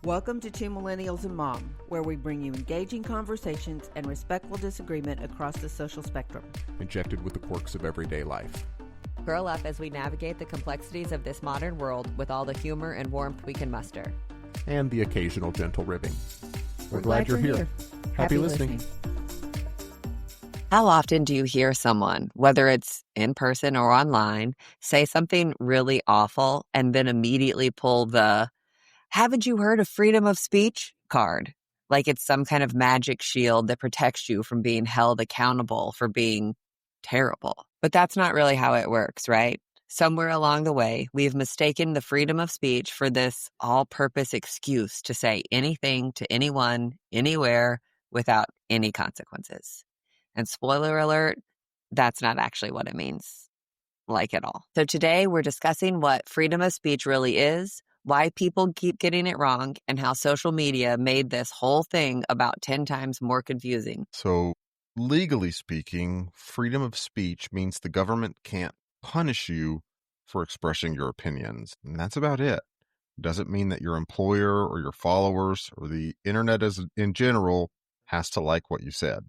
Welcome to Two Millennials and Mom, where we bring you engaging conversations and respectful disagreement across the social spectrum. Injected with the quirks of everyday life. Curl up as we navigate the complexities of this modern world with all the humor and warmth we can muster. And the occasional gentle ribbing. We're glad you're here. Happy listening. How often do you hear someone, whether it's in person or online, say something really awful and then immediately pull the "haven't you heard of freedom of speech" card? Like it's some kind of magic shield that protects you from being held accountable for being terrible. But that's not really how it works, right? Somewhere along the way, we've mistaken the freedom of speech for this all-purpose excuse to say anything to anyone, anywhere, without any consequences. And spoiler alert, that's not actually what it means, like at all. So today we're discussing what freedom of speech really is, why people keep getting it wrong, and how social media made this whole thing about 10 times more confusing. So, legally speaking, freedom of speech means the government can't punish you for expressing your opinions. And that's about it. It doesn't mean that your employer or your followers or the internet in general has to like what you said.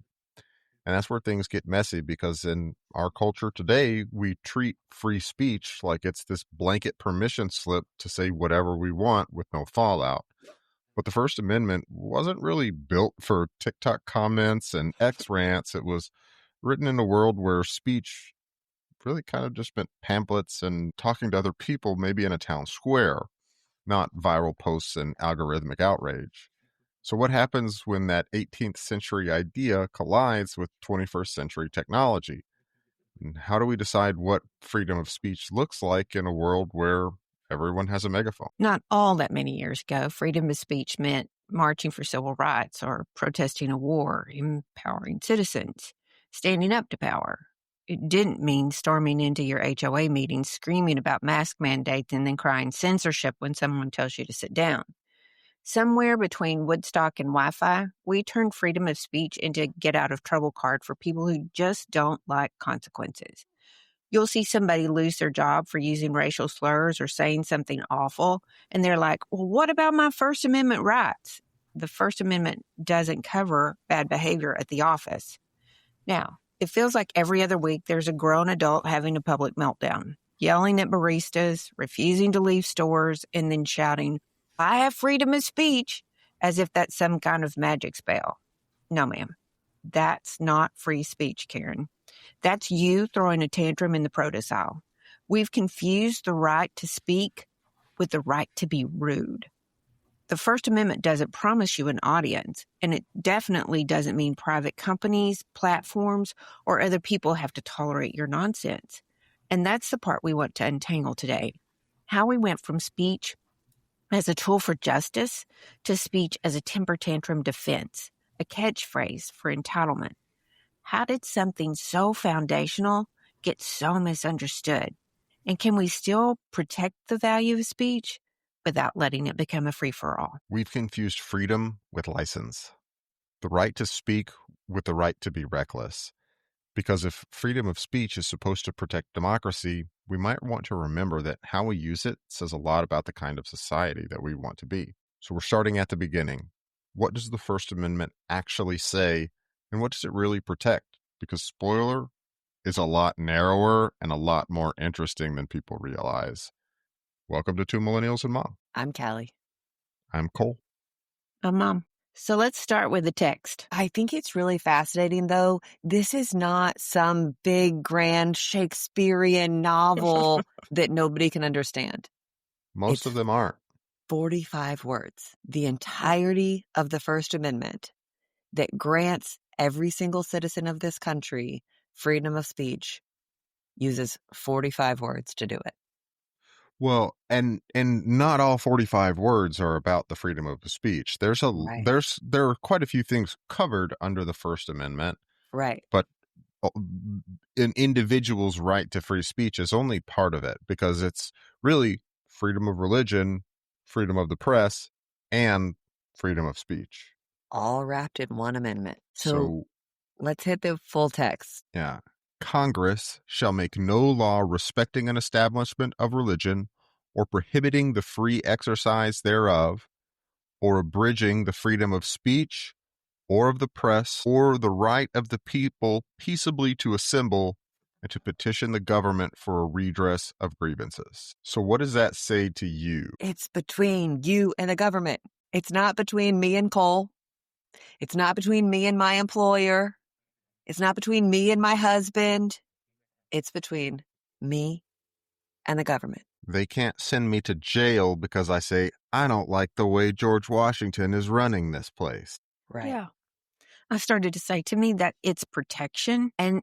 And that's where things get messy, because in our culture today, we treat free speech like it's this blanket permission slip to say whatever we want with no fallout. But the First Amendment wasn't really built for TikTok comments and X rants. It was written in a world where speech really kind of just meant pamphlets and talking to other people, maybe in a town square, not viral posts and algorithmic outrage. So what happens when that 18th century idea collides with 21st century technology? And how do we decide what freedom of speech looks like in a world where everyone has a megaphone? Not all that many years ago, freedom of speech meant marching for civil rights or protesting a war, empowering citizens, standing up to power. It didn't mean storming into your HOA meeting, screaming about mask mandates, and then crying censorship when someone tells you to sit down. Somewhere between Woodstock and Wi-Fi, we turned freedom of speech into a get-out-of-trouble card for people who just don't like consequences. You'll see somebody lose their job for using racial slurs or saying something awful, and they're like, well, what about my First Amendment rights? The First Amendment doesn't cover bad behavior at the office. Now, it feels like every other week there's a grown adult having a public meltdown, yelling at baristas, refusing to leave stores, and then shouting, "I have freedom of speech," as if that's some kind of magic spell. No, ma'am. That's not free speech, Karen. That's you throwing a tantrum in the produce aisle. We've confused the right to speak with the right to be rude. The First Amendment doesn't promise you an audience, and it definitely doesn't mean private companies, platforms, or other people have to tolerate your nonsense. And that's the part we want to untangle today. How we went from speech as a tool for justice to speech as a temper tantrum defense, a catchphrase for entitlement. How did something so foundational get so misunderstood? And can we still protect the value of speech without letting it become a free-for-all? We've confused freedom with license, the right to speak with the right to be reckless. Because if freedom of speech is supposed to protect democracy, we might want to remember that how we use it says a lot about the kind of society that we want to be. So we're starting at the beginning. What does the First Amendment actually say, and what does it really protect? Because spoiler, is a lot narrower and a lot more interesting than people realize. Welcome to Two Millennials and Mom. I'm Callie. I'm Cole. I'm Mom. So let's start with the text. I think it's really fascinating, though. This is not some big, grand Shakespearean novel that nobody can understand. Most of them aren't. 45 words, the entirety of the First Amendment that grants every single citizen of this country freedom of speech uses 45 words to do it. Well, and not all 45 words are about the freedom of speech. There are quite a few things covered under the First Amendment. Right. But an individual's right to free speech is only part of it, because it's really freedom of religion, freedom of the press, and freedom of speech. All wrapped in one amendment. So let's hit the full text. Yeah. Congress shall make no law respecting an establishment of religion or prohibiting the free exercise thereof, or abridging the freedom of speech or of the press or the right of the people peaceably to assemble and to petition the government for a redress of grievances. So what does that say to you? It's between you and the government. It's not between me and Cole. It's not between me and my employer. It's not between me and my husband. It's between me and the government. They can't send me to jail because I say, I don't like the way George Washington is running this place. Right. Yeah. I started to say, to me, that it's protection and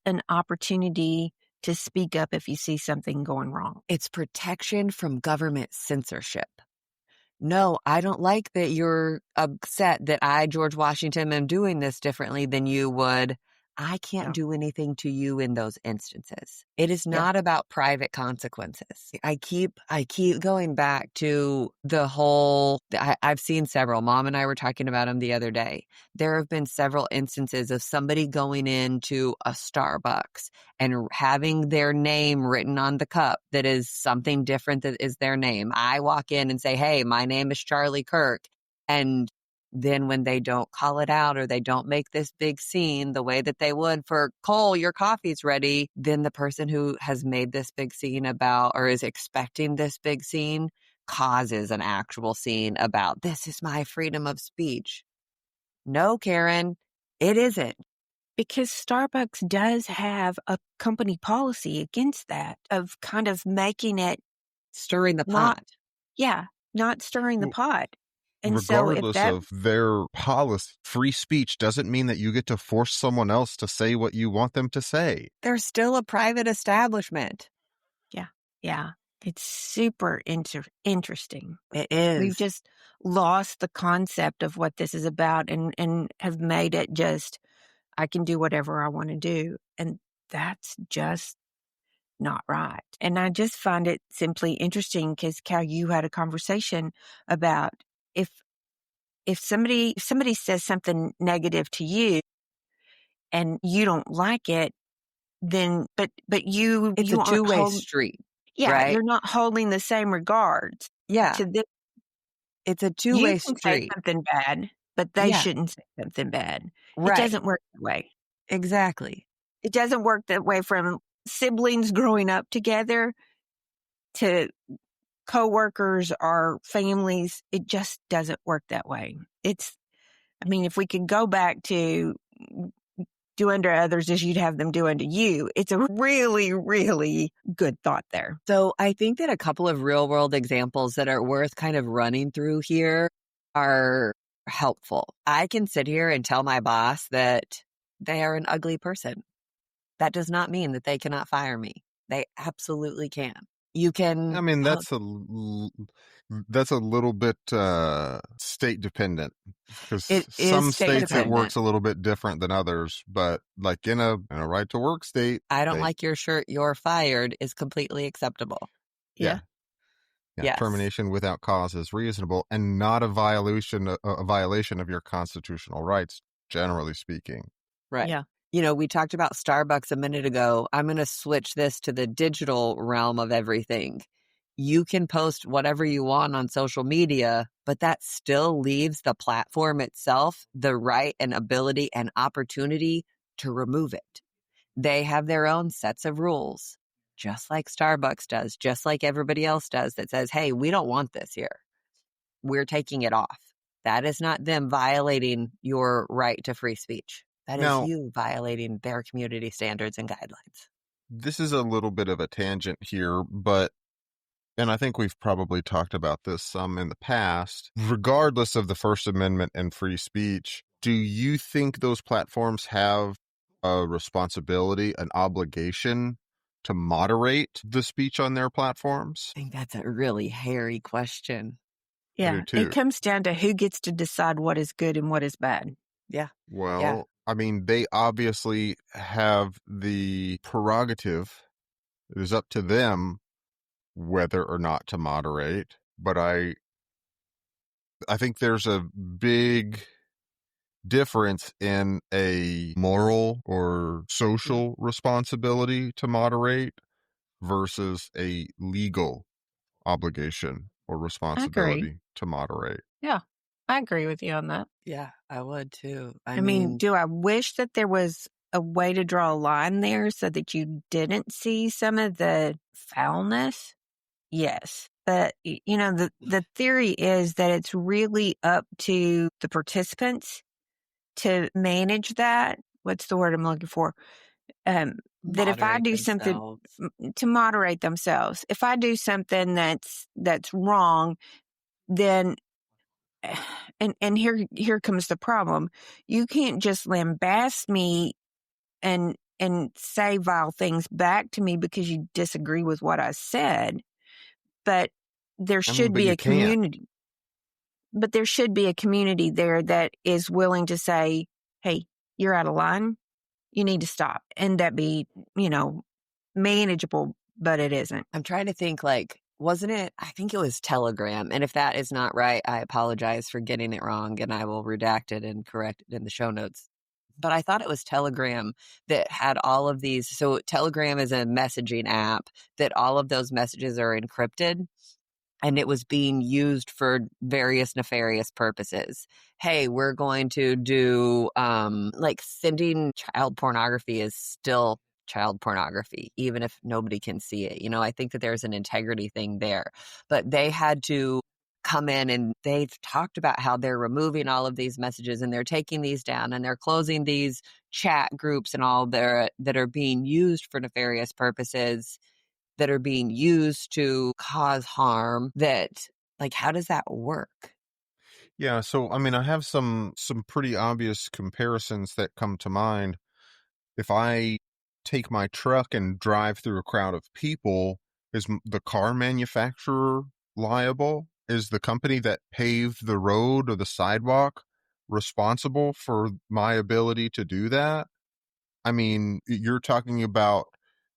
an opportunity to speak up if you see something going wrong. It's protection from government censorship. No, I don't like that you're upset that I, George Washington, am doing this differently than you would. I can't do anything to you in those instances. It is not about private consequences. I keep going back to the whole, I've seen several. Mom and I were talking about them the other day. There have been several instances of somebody going into a Starbucks and having their name written on the cup that is something different that is their name. I walk in and say, hey, my name is Charlie Kirk. And then when they don't call it out or they don't make this big scene the way that they would for Cole, your coffee's ready, then the person who has made this big scene about or is expecting this big scene causes an actual scene about this is my freedom of speech. No, Karen, it isn't. Because Starbucks does have a company policy against that of kind of making it stirring the pot. Not stirring the pot. And regardless of their policy, free speech doesn't mean that you get to force someone else to say what you want them to say. They're still a private establishment. Yeah. It's super interesting. It is. We've just lost the concept of what this is about and have made it just, I can do whatever I want to do. And that's just not right. And I just find it simply interesting because, Cal, you had a conversation about if somebody says something negative to you and you don't like it, then but you it's you a two-way street. Yeah, right? You're not holding the same regards. To this. It's a two-way You can street. say something bad, but they shouldn't say something bad. Right. It doesn't work that way. Exactly. It doesn't work that way from siblings growing up together to coworkers or families. It just doesn't work that way. If we could go back to do unto others as you'd have them do unto you, it's a really, really good thought there. So I think that a couple of real world examples that are worth kind of running through here are helpful. I can sit here and tell my boss that they are an ugly person. That does not mean that they cannot fire me. They absolutely can. You can. I mean, that's a little bit state dependent because some states it works a little bit different than others. But like in a right to work state, I don't like your shirt, you're fired is completely acceptable. Yeah. Yes. Termination without cause is reasonable and not a violation of your constitutional rights, generally speaking. Right. Yeah. We talked about Starbucks a minute ago. I'm going to switch this to the digital realm of everything. You can post whatever you want on social media, but that still leaves the platform itself the right and ability and opportunity to remove it. They have their own sets of rules, just like Starbucks does, just like everybody else does, that says, hey, we don't want this here. We're taking it off. That is not them violating your right to free speech. That is you violating their community standards and guidelines. This is a little bit of a tangent here, and I think we've probably talked about this some in the past. Regardless of the First Amendment and free speech, do you think those platforms have a responsibility, an obligation to moderate the speech on their platforms? I think that's a really hairy question. Yeah, it comes down to who gets to decide what is good and what is bad. Yeah. Well, I mean, they obviously have the prerogative. It is up to them whether or not to moderate. But I think there's a big difference in a moral or social responsibility to moderate versus a legal obligation or responsibility to moderate. Yeah, I agree with you on that. Yeah, I would too. I mean, do I wish that there was a way to draw a line there so that you didn't see some of the foulness? Yes. But, the theory is that it's really up to the participants to manage that. What's the word I'm looking for? That if I moderate do something themselves. to moderate themselves, if I do something that's wrong, then and here comes the problem. You can't just lambast me and say vile things back to me because you disagree with what I said. But there I mean, should but be you a can't. community. But there should be a community there that is willing to say, "Hey, you're out of line. You need to stop." And that be, manageable, but it isn't. I'm trying to think, like, wasn't it? I think it was Telegram. And if that is not right, I apologize for getting it wrong and I will redact it and correct it in the show notes. But I thought it was Telegram that had all of these. So Telegram is a messaging app that all of those messages are encrypted. And it was being used for various nefarious purposes. Hey, we're going to do, like sending child pornography is still child pornography, even if nobody can see it. I think that there's an integrity thing there. But they had to come in and they've talked about how they're removing all of these messages and they're taking these down and they're closing these chat groups and all that are being used for nefarious purposes, that are being used to cause harm. That, like, how does that work? Yeah, so I mean, I have some pretty obvious comparisons that come to mind. If I take my truck and drive through a crowd of people, is the car manufacturer liable? Is the company that paved the road or the sidewalk responsible for my ability to do that? I mean, you're talking about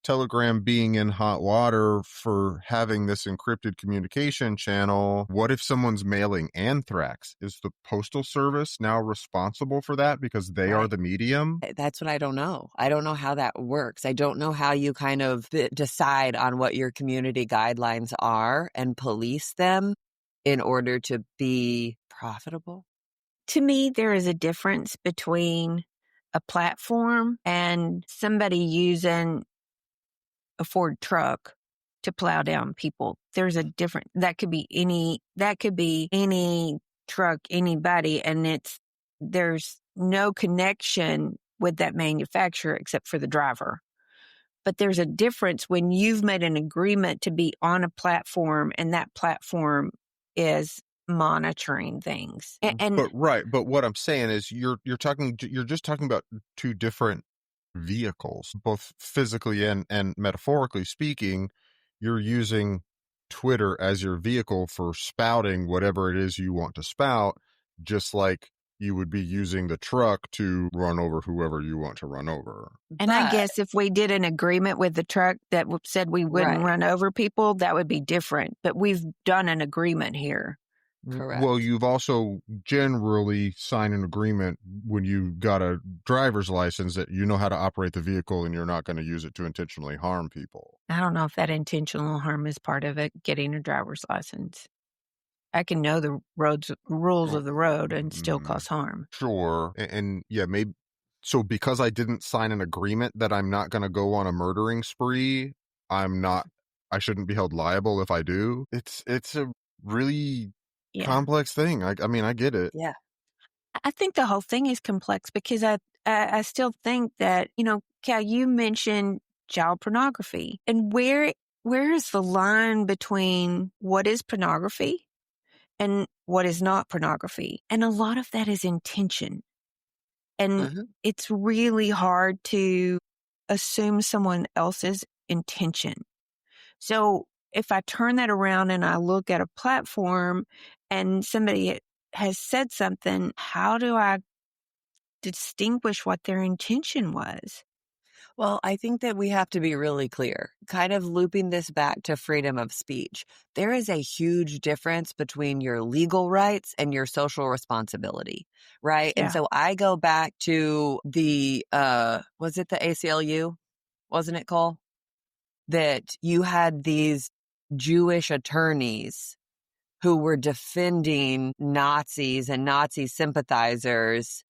Telegram being in hot water for having this encrypted communication channel. What if someone's mailing anthrax? Is the Postal Service now responsible for that because they are Right. the medium? That's what I don't know. I don't know how that works. I don't know how you kind of decide on what your community guidelines are and police them in order to be profitable. To me, there is a difference between a platform and somebody using a Ford truck to plow down people. There's a different, that could be any truck, anybody, and there's no connection with that manufacturer except for the driver. But there's a difference when you've made an agreement to be on a platform and that platform is monitoring things. But what I'm saying is you're just talking about two different vehicles, both physically and metaphorically speaking. You're using Twitter as your vehicle for spouting whatever it is you want to spout, just like you would be using the truck to run over whoever you want to run over. And I guess if we did an agreement with the truck that said we wouldn't run over people, that would be different. But we've done an agreement here. Correct. Well, you've also generally signed an agreement when you got a driver's license that you know how to operate the vehicle and you're not going to use it to intentionally harm people. I don't know if that intentional harm is part of it, getting a driver's license. I can know the rules of the road and still cause harm. Sure. And yeah, maybe. So because I didn't sign an agreement that I'm not going to go on a murdering spree, I shouldn't be held liable if I do. It's a really complex thing. I mean, I get it. Yeah. I think the whole thing is complex because I still think that, Cal, you mentioned child pornography, and where is the line between what is pornography and what is not pornography? And a lot of that is intention. And it's really hard to assume someone else's intention. So if I turn that around and I look at a platform and somebody has said something, how do I distinguish what their intention was? Well, I think that we have to be really clear, kind of looping this back to freedom of speech. There is a huge difference between your legal rights and your social responsibility, right? Yeah. And so I go back to was it the ACLU? Wasn't it, Cole? That you had these Jewish attorneys who were defending Nazis and Nazi sympathizers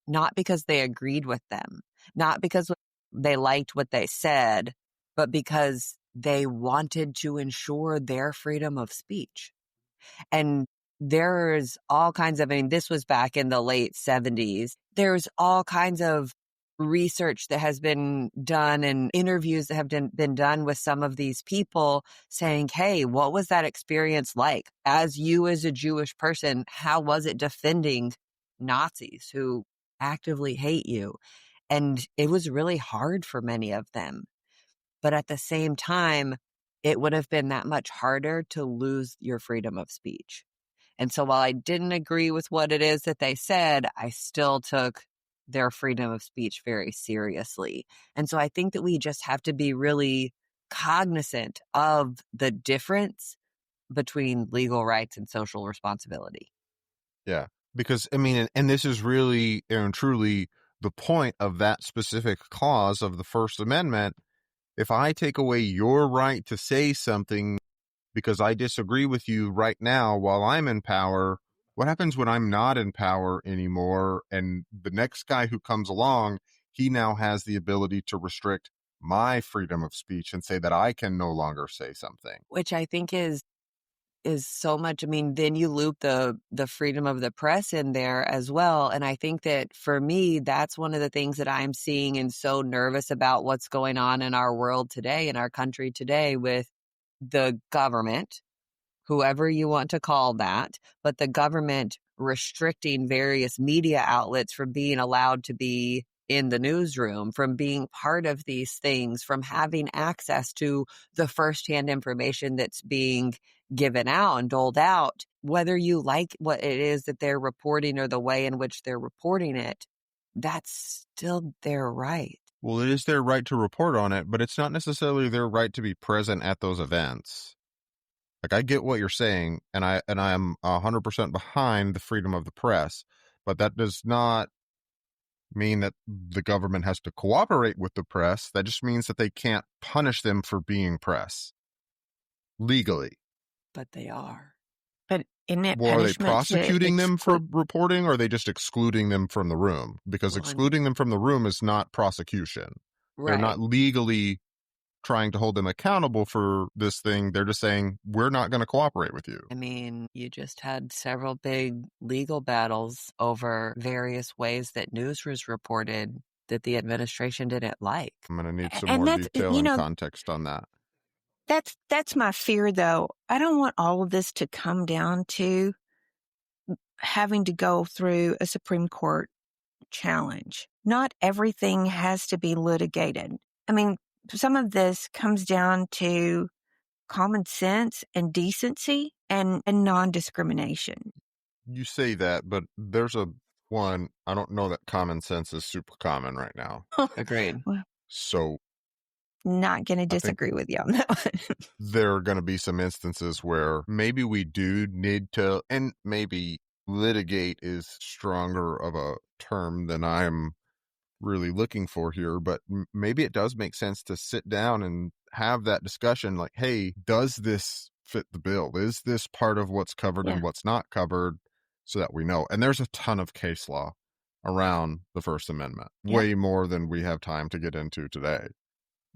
not because they agreed with them, not because they liked what they said, but because they wanted to ensure their freedom of speech. And there's all kinds of, this was back in the late 70s. There's all kinds of research that has been done and interviews that have been done with some of these people saying, hey, what was that experience like? As you as a Jewish person, how was it defending Nazis who actively hate you? And it was really hard for many of them. But at the same time, it would have been that much harder to lose your freedom of speech. And so while I didn't agree with what it is that they said, I still took their freedom of speech very seriously. And so I think that we just have to be really cognizant of the difference between legal rights and social responsibility. Yeah, because and this is really and truly the point of that specific clause of the First Amendment. If I take away your right to say something because I disagree with you right now while I'm in power, what happens when I'm not in power anymore? And the next guy who comes along, he now has the ability to restrict my freedom of speech and say that I can no longer say something. Which I think is so much. Then you loop the freedom of the press in there as well. And I think that for me, that's one of the things that I'm seeing and so nervous about what's going on in our world today, in our country today, with the government, whoever you want to call that, but the government restricting various media outlets from being allowed to be in the newsroom, from being part of these things, from having access to the firsthand information that's being given out and doled out, whether you like what it is that they're reporting or the way in which they're reporting it, that's still their right. Well, it is their right to report on it, but it's not necessarily their right to be present at those events. Like, I get what you're saying, and I am 100% behind the freedom of the press, but that does not mean that the government has to cooperate with the press. That just means that they can't punish them for being press legally. But they are. But isn't it Well, are they punishment prosecuting to them for reporting, or are they just excluding them from the room? Because excluding them from the room is not prosecution. Right. They're not legally trying to hold them accountable for this thing. They're just saying, we're not going to cooperate with you. You just had several big legal battles over various ways that news was reported that the administration didn't like. I'm going to need some And more that's, detail and context on that. That's my fear, though. I don't want all of this to come down to having to go through a Supreme Court challenge. Not everything has to be litigated. Some of this comes down to common sense and decency and non-discrimination. You say that, but there's I don't know that common sense is super common right now. Agreed. So not going to disagree with you on that one. There are going to be some instances where maybe we do need to, and maybe litigate is stronger of a term than I'm really looking for here, but maybe it does make sense to sit down and have that discussion like, hey, does this fit the bill? Is this part of what's covered and what's not covered, so that we know? And there's a ton of case law around the First Amendment, way more than we have time to get into today.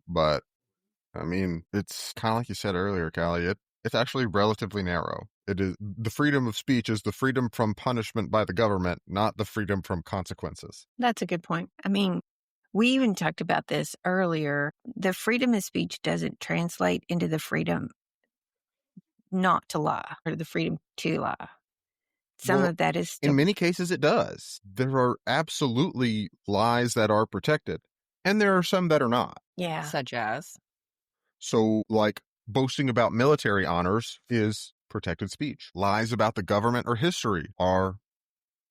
But it's kind of like you said earlier, Callie, it's actually relatively narrow. It is the freedom of speech is the freedom from punishment by the government, not the freedom from consequences. That's a good point. We even talked about this earlier. The freedom of speech doesn't translate into the freedom not to lie or the freedom to lie. Some of that is still... In many cases, it does. There are absolutely lies that are protected, and there are some that are not. Yeah. Such as? So, like, boasting about military honors is protected speech. Lies about the government or history are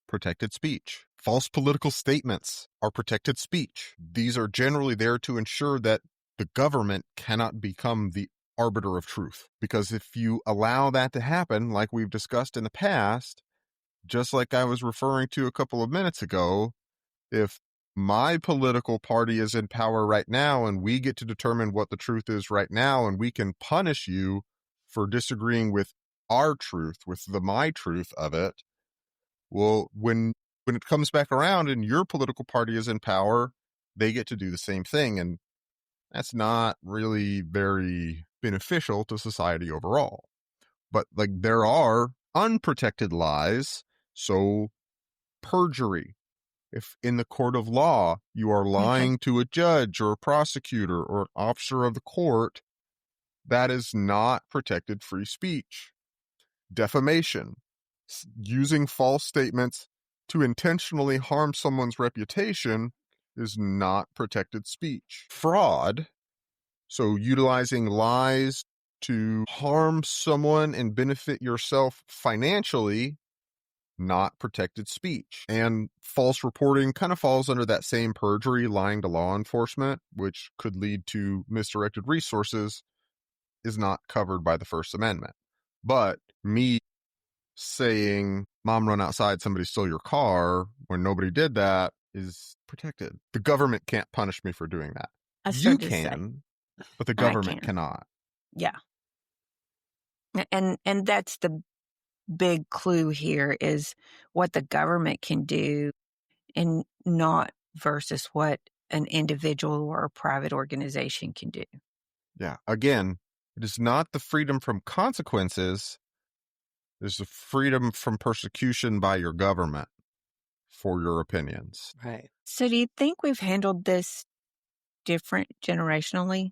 protected speech. False political statements are protected speech. These are generally there to ensure that the government cannot become the arbiter of truth. Because if you allow that to happen, like we've discussed in the past, just like I was referring to a couple of minutes ago, if my political party is in power right now and we get to determine what the truth is right now, and we can punish you for disagreeing with our truth, with the my truth of it. Well, when it comes back around and your political party is in power, they get to do the same thing. And that's not really very beneficial to society overall. But like, there are unprotected lies. So perjury. If in the court of law you are lying to a judge or a prosecutor or an officer of the court, that is not protected free speech. Defamation, using false statements to intentionally harm someone's reputation, is not protected speech. Fraud, so utilizing lies to harm someone and benefit yourself financially, not protected speech. And false reporting kind of falls under that same perjury, lying to law enforcement, which could lead to misdirected resources, is not covered by the First Amendment. But me saying, Mom, run outside, somebody stole your car, when nobody did that, is protected. The government can't punish me for doing that. You can, but the government cannot. Yeah. And that's the big clue here, is what the government can do and not versus what an individual or a private organization can do. Yeah. Again, it is not the freedom from consequences. There's the freedom from persecution by your government for your opinions. Right. So do you think we've handled this different generationally?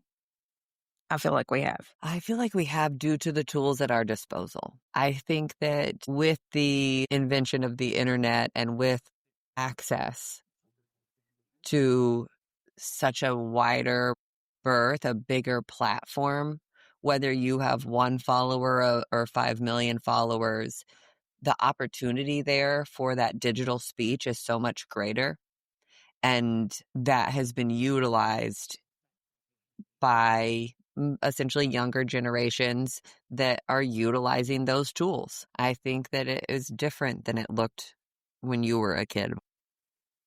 I feel like we have. I feel like we have, due to the tools at our disposal. I think that with the invention of the internet and with access to such a wider berth, a bigger platform, whether you have one follower or 5 million followers, the opportunity there for that digital speech is so much greater. And that has been utilized by essentially younger generations that are utilizing those tools. I think that it is different than it looked when you were a kid.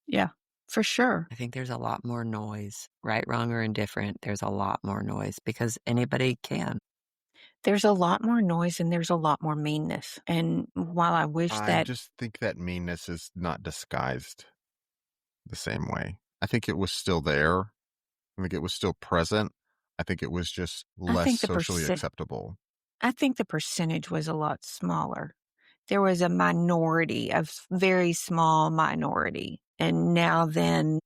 Yeah, for sure. I think there's a lot more noise, right, wrong, or indifferent. There's a lot more noise because anybody can. There's a lot more noise and there's a lot more meanness. And while I wish I just think that meanness is not disguised the same way. I think it was still there. I think it was still present. I think it was just less socially acceptable. I think the percentage was a lot smaller. There was a minority, a very small minority. And now then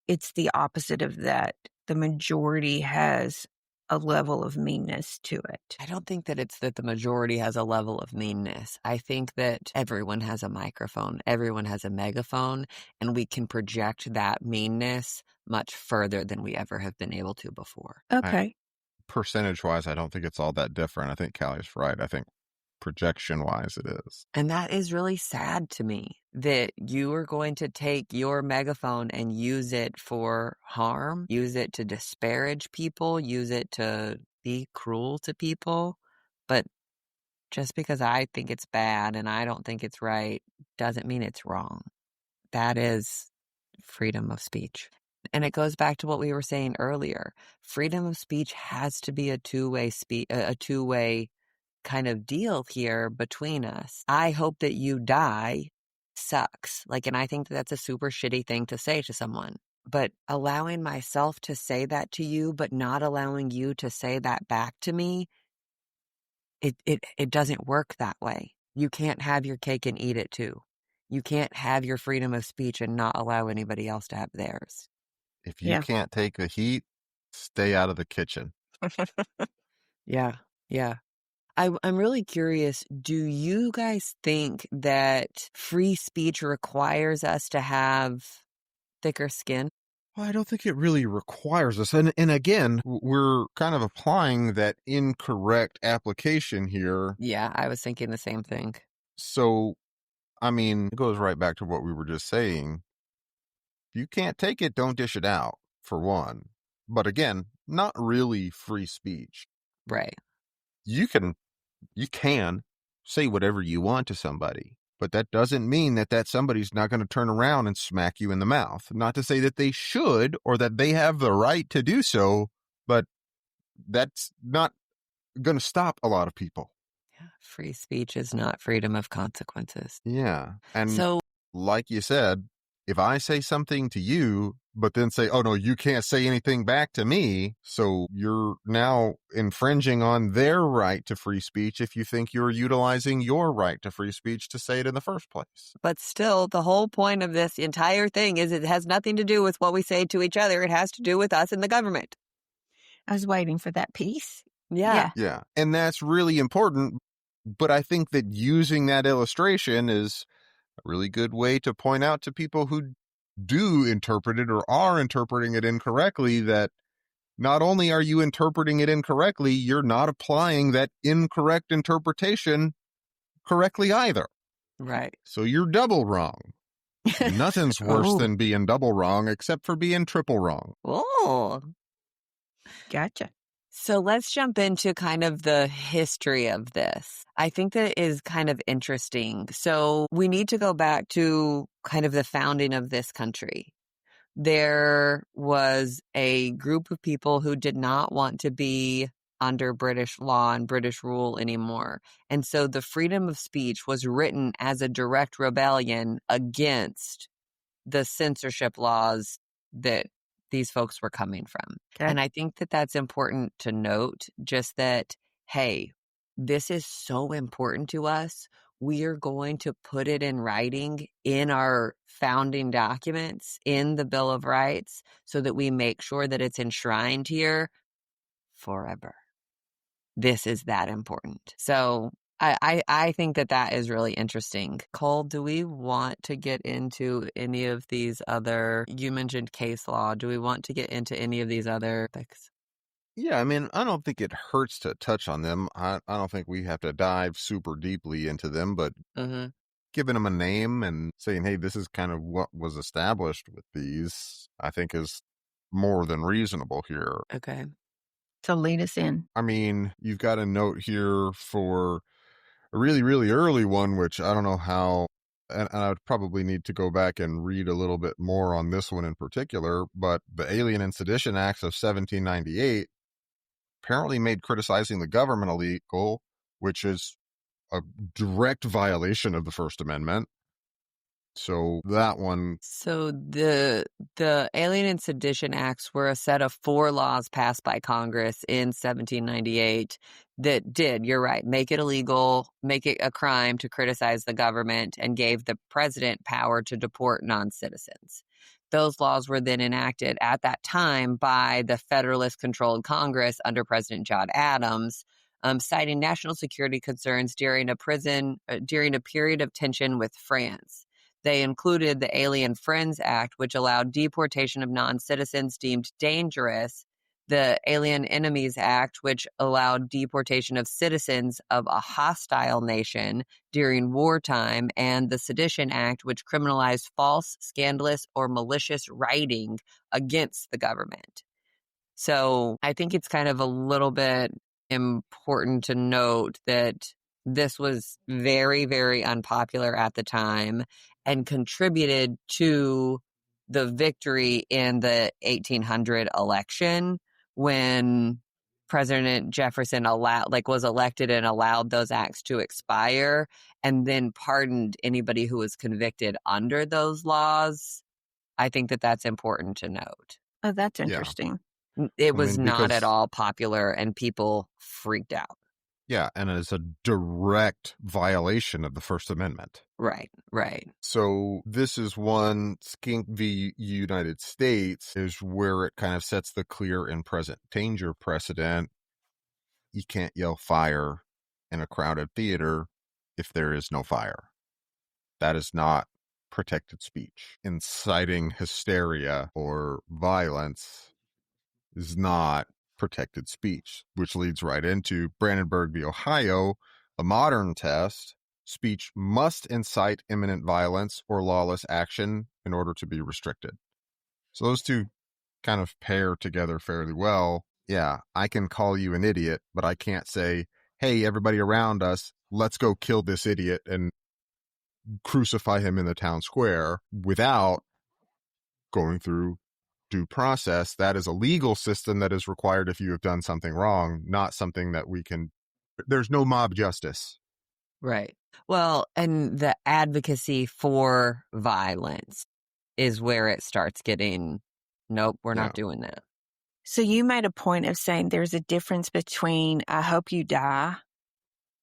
it's the opposite of that. The majority has a level of meanness to it. I don't think that it's that the majority has a level of meanness. I think that everyone has a microphone, everyone has a megaphone, and we can project that meanness much further than we ever have been able to before. Okay. Percentage-wise, I don't think it's all that different. I think Callie's right. I think projection-wise it is. And that is really sad to me, that you are going to take your megaphone and use it for harm, use it to disparage people, use it to be cruel to people. But just because I think it's bad and I don't think it's right doesn't mean it's wrong. That is freedom of speech. And it goes back to what we were saying earlier. Freedom of speech has to be a two-way kind of deal here between us. I hope that you die sucks. And I think that's a super shitty thing to say to someone. But allowing myself to say that to you, but not allowing you to say that back to me, it doesn't work that way. You can't have your cake and eat it too. You can't have your freedom of speech and not allow anybody else to have theirs. If you can't take the heat, stay out of the kitchen. Yeah. I'm really curious, do you guys think that free speech requires us to have thicker skin? Well, I don't think it really requires us. And again, we're kind of applying that incorrect application here. Yeah, I was thinking the same thing. So, I mean, it goes right back to what we were just saying. If you can't take it, don't dish it out, for one. But again, not really free speech. Right. You can say whatever you want to somebody, but that doesn't mean that somebody's not going to turn around and smack you in the mouth. Not to say that they should or that they have the right to do so, but that's not going to stop a lot of people. Yeah. Free speech is not freedom of consequences. Yeah. And So, like you said, if I say something to you, but then say, oh, no, you can't say anything back to me. So you're now infringing on their right to free speech if you think you're utilizing your right to free speech to say it in the first place. but still, the whole point of this entire thing is it has nothing to do with what we say to each other. It has to do with us and the government. I was waiting for that piece. Yeah. Yeah. And that's really important. But I think that using that illustration is a really good way to point out to people who do interpret it or are interpreting it incorrectly that not only are you interpreting it incorrectly, you're not applying that incorrect interpretation correctly either. Right. So you're double wrong. Nothing's worse Oh. than being double wrong except for being triple wrong. Oh. Gotcha. So let's jump into kind of the history of this. I think that is kind of interesting. So we need to go back to kind of the founding of this country. There was a group of people who did not want to be under British law and British rule anymore. And so the freedom of speech was written as a direct rebellion against the censorship laws that these folks were coming from. Okay. And I think that that's important to note, just that, hey, this is so important to us. We are going to put it in writing in our founding documents, in the Bill of Rights, so that we make sure that it's enshrined here forever. This is that important. So I think that that is really interesting. Cole, do we want to get into any of these other, you mentioned case law, do we want to get into any of these other topics? Yeah, I mean, I don't think it hurts to touch on them. I don't think we have to dive super deeply into them, but giving them a name and saying, hey, this is kind of what was established with these, I think is more than reasonable here. Okay. So lead us in. I mean, you've got a note here for a really, really early one, which I don't know how, and I would probably need to go back and read a little bit more on this one in particular, but the Alien and Sedition Acts of 1798 apparently made criticizing the government illegal, which is a direct violation of the First Amendment. So that one. So the Alien and Sedition Acts were a set of 4 laws passed by Congress in 1798 that did, you're right, make it illegal, make it a crime to criticize the government, and gave the president power to deport non-citizens. Those laws were then enacted at that time by the Federalist-controlled Congress under President John Adams, citing national security concerns during a period of tension with France. They included the Alien Friends Act, which allowed deportation of non-citizens deemed dangerous, the Alien Enemies Act, which allowed deportation of citizens of a hostile nation during wartime, and the Sedition Act, which criminalized false, scandalous, or malicious writing against the government. So I think it's kind of a little bit important to note that this was very, very unpopular at the time and contributed to the victory in the 1800 election when President Jefferson was elected and allowed those acts to expire, and then pardoned anybody who was convicted under those laws. I think that that's important to note. Oh, that's interesting. It was not because- at all popular, and people freaked out. Yeah, and it's a direct violation of the First Amendment. Right. So this is one, Schenck v. United States, is where it kind of sets the clear and present danger precedent. You can't yell fire in a crowded theater if there is no fire. That is not protected speech. Inciting hysteria or violence is not protected speech, which leads right into Brandenburg v. Ohio, a modern test. Speech must incite imminent violence or lawless action in order to be restricted. So those two kind of pair together fairly well. Yeah, I can call you an idiot, but I can't say, hey, everybody around us, let's go kill this idiot and crucify him in the town square without going through due process. That is a legal system that is required if you have done something wrong, not something that we can. There's no mob justice. Right. Well, and the advocacy for violence is where it starts getting, nope, we're Yeah. not doing that. So you made a point of saying there's a difference between I hope you die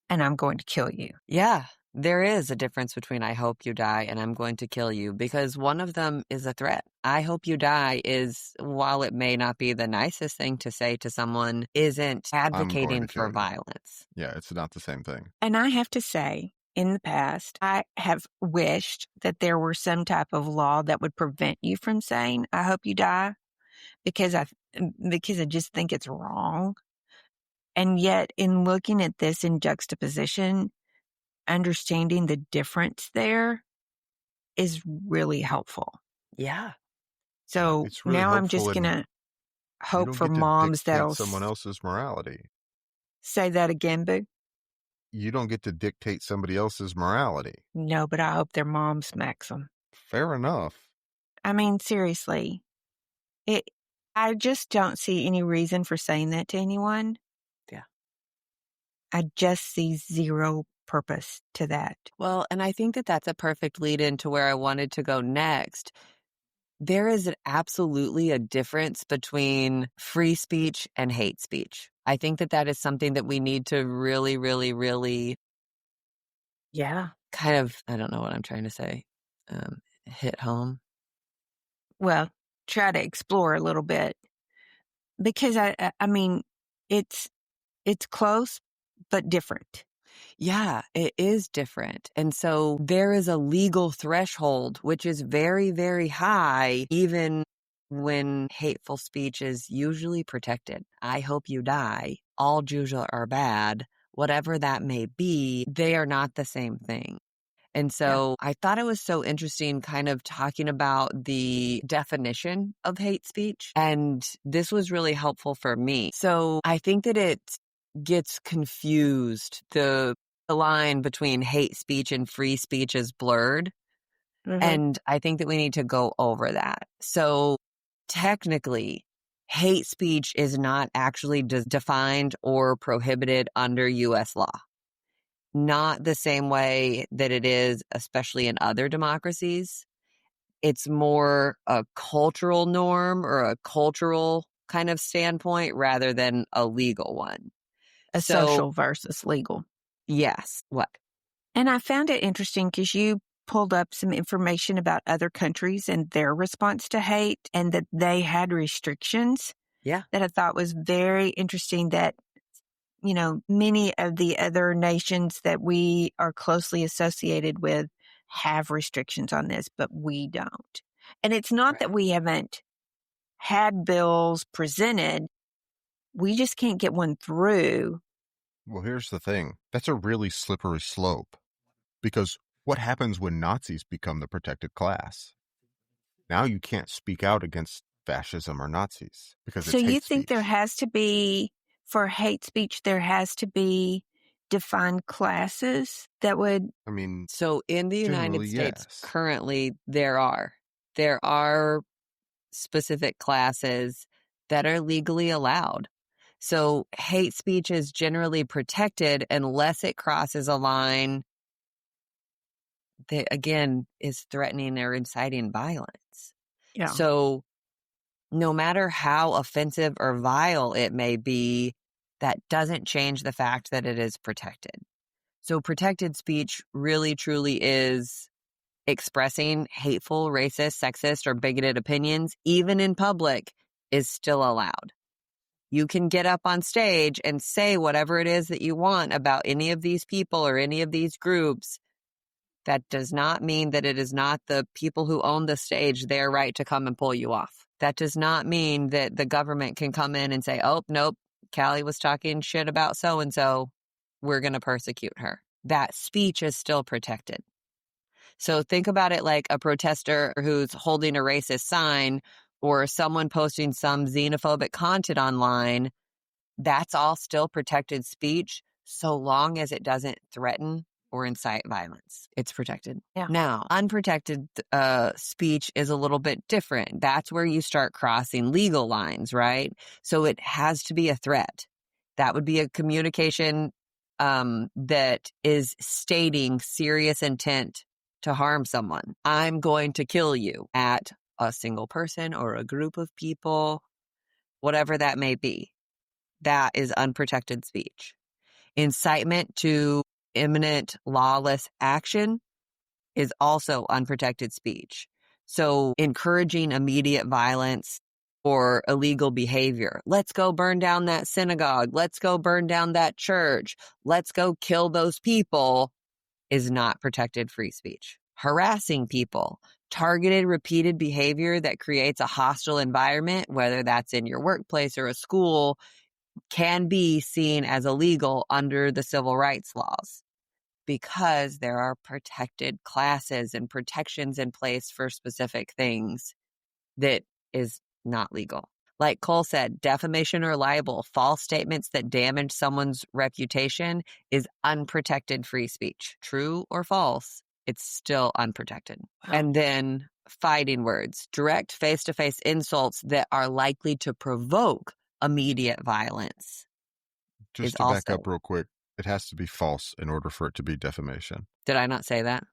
and I'm going to kill you. Yeah, there is a difference between I hope you die and I'm going to kill you, because one of them is a threat. I hope you die is, while it may not be the nicest thing to say to someone, isn't I'm going advocating to kill for you. violence. Yeah, it's not the same thing. And I have to say, in the past, I have wished that there were some type of law that would prevent you from saying, I hope you die, because I just think it's wrong. And yet, in looking at this in juxtaposition, understanding the difference there is really helpful. Yeah. So It's really now I'm helpful, just going and to you hope don't for get to moms dictate that'll someone else's morality. say that again, Boo. You don't get to dictate somebody else's morality. No, but I hope their mom smacks them. Fair enough. I mean, seriously, I just don't see any reason for saying that to anyone. Yeah. I just see zero purpose to that. Well, and I think that that's a perfect lead into where I wanted to go next. There is absolutely a difference between free speech and hate speech. I think that that is something that we need to really, really, really Yeah. kind of, I don't know what I'm trying to say, hit home. Well, try to explore a little bit, because I mean, it's close, but different. Yeah, it is different. And so there is a legal threshold, which is very, very high, even when hateful speech is usually protected. I hope you die. All Jews are bad. Whatever that may be, they are not the same thing. And so I thought it was so interesting kind of talking about the definition of hate speech. And this was really helpful for me. So I think that it gets confused. The line between hate speech and free speech is blurred. Mm-hmm. And I think that we need to go over that. So technically, hate speech is not actually defined or prohibited under U.S. law. Not the same way that it is, especially in other democracies. It's more a cultural norm or a cultural kind of standpoint rather than a legal one. A social versus legal. Yes. What? And I found it interesting because you pulled up some information about other countries and their response to hate, and that they had restrictions. Yeah. That I thought was very interesting, that, you know, many of the other nations that we are closely associated with have restrictions on this, but we don't. And it's not that we haven't had bills presented. We just can't get one through. Well, here's the thing. That's a really slippery slope, because what happens when Nazis become the protected class? Now you can't speak out against fascism or Nazis because So it's hate you think speech. there has to be, for hate speech, there has to be defined classes that would... I mean, So in the United generally, States, yes. currently, there are specific classes that are legally allowed. So hate speech is generally protected unless it crosses a line that, again, is threatening or inciting violence. Yeah. So no matter how offensive or vile it may be, that doesn't change the fact that it is protected. So protected speech really, truly is expressing hateful, racist, sexist, or bigoted opinions, even in public, is still allowed. You can get up on stage and say whatever it is that you want about any of these people or any of these groups. That does not mean that it is not the people who own the stage, their right to come and pull you off. That does not mean that the government can come in and say, oh, nope, Callie was talking shit about so-and-so, we're going to persecute her. That speech is still protected. So think about it like a protester who's holding a racist sign or someone posting some xenophobic content online. That's all still protected speech so long as it doesn't threaten or incite violence. It's protected. Yeah. Now, unprotected speech is a little bit different. That's where you start crossing legal lines, right? So it has to be a threat. That would be a communication that is stating serious intent to harm someone. I'm going to kill you at a single person or a group of people, whatever that may be. That is unprotected speech. Incitement to imminent lawless action is also unprotected speech. So encouraging immediate violence or illegal behavior. Let's go burn down that synagogue. Let's go burn down that church. Let's go kill those people is not protected free speech. Harassing people, targeted, repeated behavior that creates a hostile environment, whether that's in your workplace or a school, can be seen as illegal under the civil rights laws because there are protected classes and protections in place for specific things that is not legal. Like Cole said, defamation or libel, false statements that damage someone's reputation is unprotected free speech. True or false, it's still unprotected. Wow. And then fighting words, direct face-to-face insults that are likely to provoke immediate violence. Just to back up real quick, it has to be false in order for it to be defamation. Did I not say that?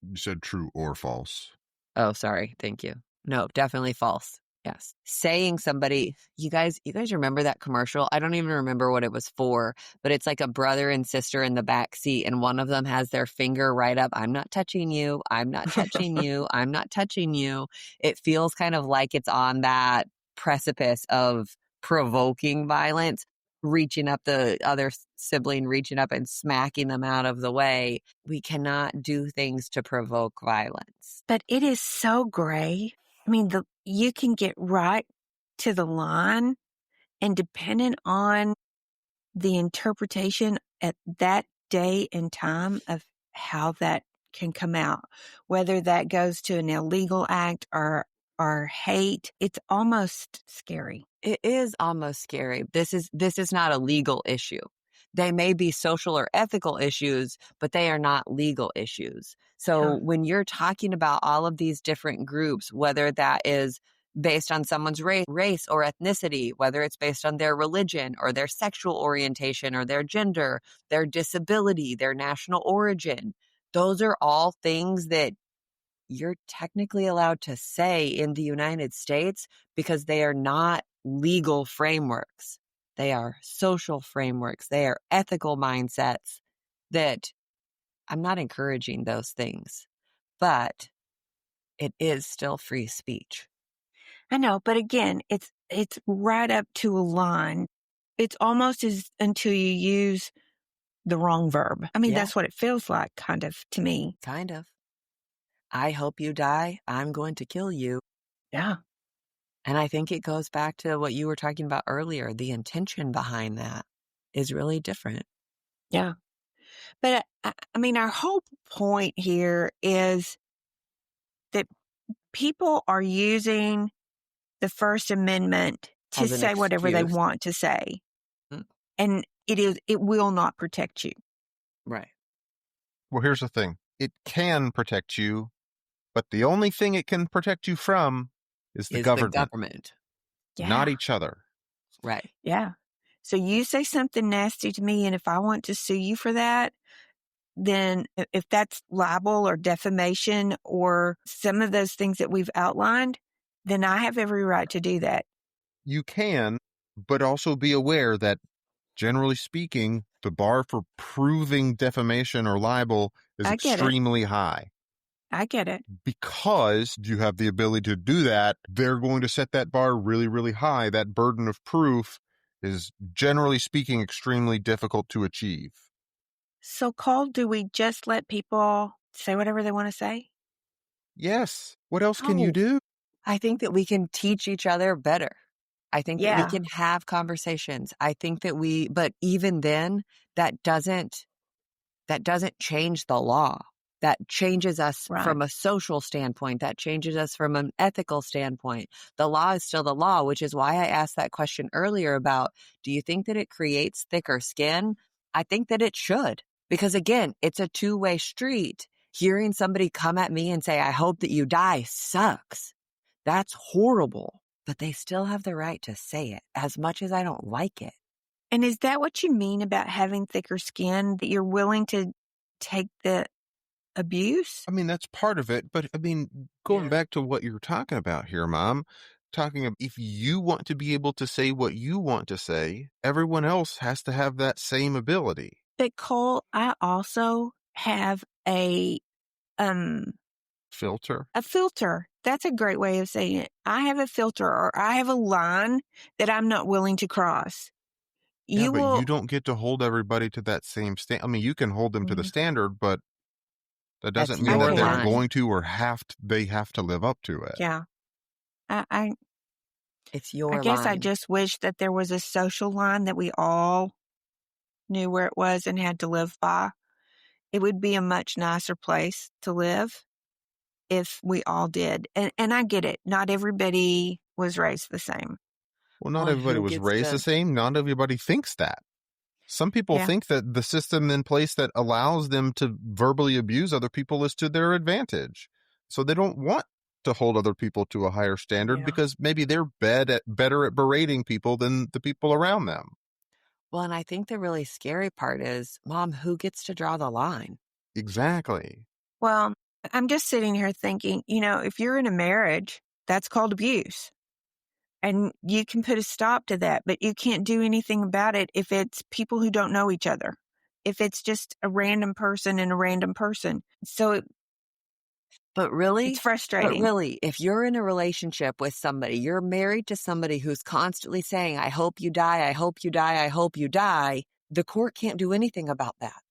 You said true or false. Oh, sorry. Thank you. No, definitely false. Yes. Saying somebody, you guys remember that commercial? I don't even remember what it was for, but it's like a brother and sister in the back seat and one of them has their finger right up. I'm not touching you. I'm not touching you. I'm not touching you. It feels kind of like it's on that precipice of provoking violence, reaching up the other sibling, reaching up and smacking them out of the way. We cannot do things to provoke violence. But it is so gray. I mean, you can get right to the line, and depending on the interpretation at that day and time of how that can come out, whether that goes to an illegal act or hate, it's almost scary. It is almost scary. This is not a legal issue. They may be social or ethical issues, but they are not legal issues. So when you're talking about all of these different groups, whether that is based on someone's race or ethnicity, whether it's based on their religion or their sexual orientation or their gender, their disability, their national origin, those are all things that you're technically allowed to say in the United States because they are not legal frameworks. They are social frameworks. They are ethical mindsets that I'm not encouraging those things, but it is still free speech. I know, but again, it's right up to a line. It's almost as until you use the wrong verb. I mean, that's what it feels like, kind of, to me. Kind of. I hope you die. I'm going to kill you. Yeah. And I think it goes back to what you were talking about earlier. The intention behind that is really different. Yeah. But I mean, our whole point here is that people are using the First Amendment to say whatever they want to say. Mm-hmm. And it will not protect you. Right. Well, here's the thing. It can protect you, but the only thing it can protect you from is the government. Yeah. Not each other. Right. Yeah. So you say something nasty to me, and if I want to sue you for that, then if that's libel or defamation or some of those things that we've outlined, then I have every right to do that. You can, but also be aware that, generally speaking, the bar for proving defamation or libel is extremely high. I get it. Because you have the ability to do that, they're going to set that bar really, really high. That burden of proof is, generally speaking, extremely difficult to achieve. So, Cole, do we just let people say whatever they want to say? Yes. What else can you do? I think that we can teach each other better. I think that we can have conversations. I think that but even then, that doesn't change the law. That changes us from a social standpoint. That changes us from an ethical standpoint. The law is still the law, which is why I asked that question earlier about, do you think that it creates thicker skin? I think that it should. Because again, it's a two-way street. Hearing somebody come at me and say, I hope that you die, sucks. That's horrible. But they still have the right to say it, as much as I don't like it. And is that what you mean about having thicker skin, that you're willing to take the abuse? I mean, that's part of it. But I mean, going back to what you're talking about here, Mom, talking about if you want to be able to say what you want to say, everyone else has to have that same ability. But Cole, I also have a Filter. A filter. That's a great way of saying it. I have a filter, or I have a line that I'm not willing to cross. Yeah, but will. you don't get to hold everybody to that same standard. I mean, you can hold them to the standard, but that doesn't That's mean your that they're line. going to or they have to live up to it. Yeah. I It's your guess I line. just wish that there was a social line that we all knew where it was and had to live by. It would be a much nicer place to live if we all did. And I get it. Not everybody was raised the same. Well, not Well, everybody who was gets raised to- the same. Not everybody thinks that. Some people Yeah. think that the system in place that allows them to verbally abuse other people is to their advantage. So they don't want to hold other people to a higher standard Yeah. because maybe they're better at berating people than the people around them. Well, and I think the really scary part is, Mom, who gets to draw the line? Exactly. Well, I'm just sitting here thinking, if you're in a marriage, that's called abuse. And you can put a stop to that, but you can't do anything about it if it's people who don't know each other. If it's just a random person and a random person. So But really, it's frustrating. if you're in a relationship with somebody, you're married to somebody who's constantly saying, I hope you die, I hope you die, I hope you die, the court can't do anything about that.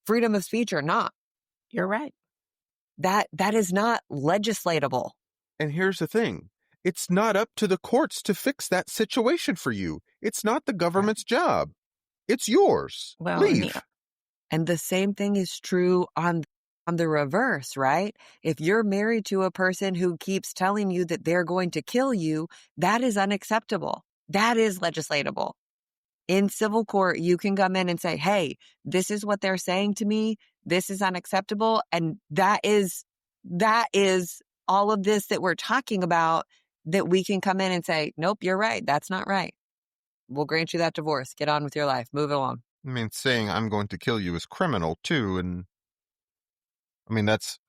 Freedom of speech or not. You're right. That is not legislatable. And here's the thing. It's not up to the courts to fix that situation for you. It's not the government's job. It's yours. Well, Leave. And the same thing is true on the reverse, right? If you're married to a person who keeps telling you that they're going to kill you, that is unacceptable. That is legislatable. In civil court, you can come in and say, hey, this is what they're saying to me. This is unacceptable. And that is all of this that we're talking about, that we can come in and say, nope, you're right. That's not right. We'll grant you that divorce. Get on with your life. Move along. I mean, saying I'm going to kill you is criminal too. And I mean, that's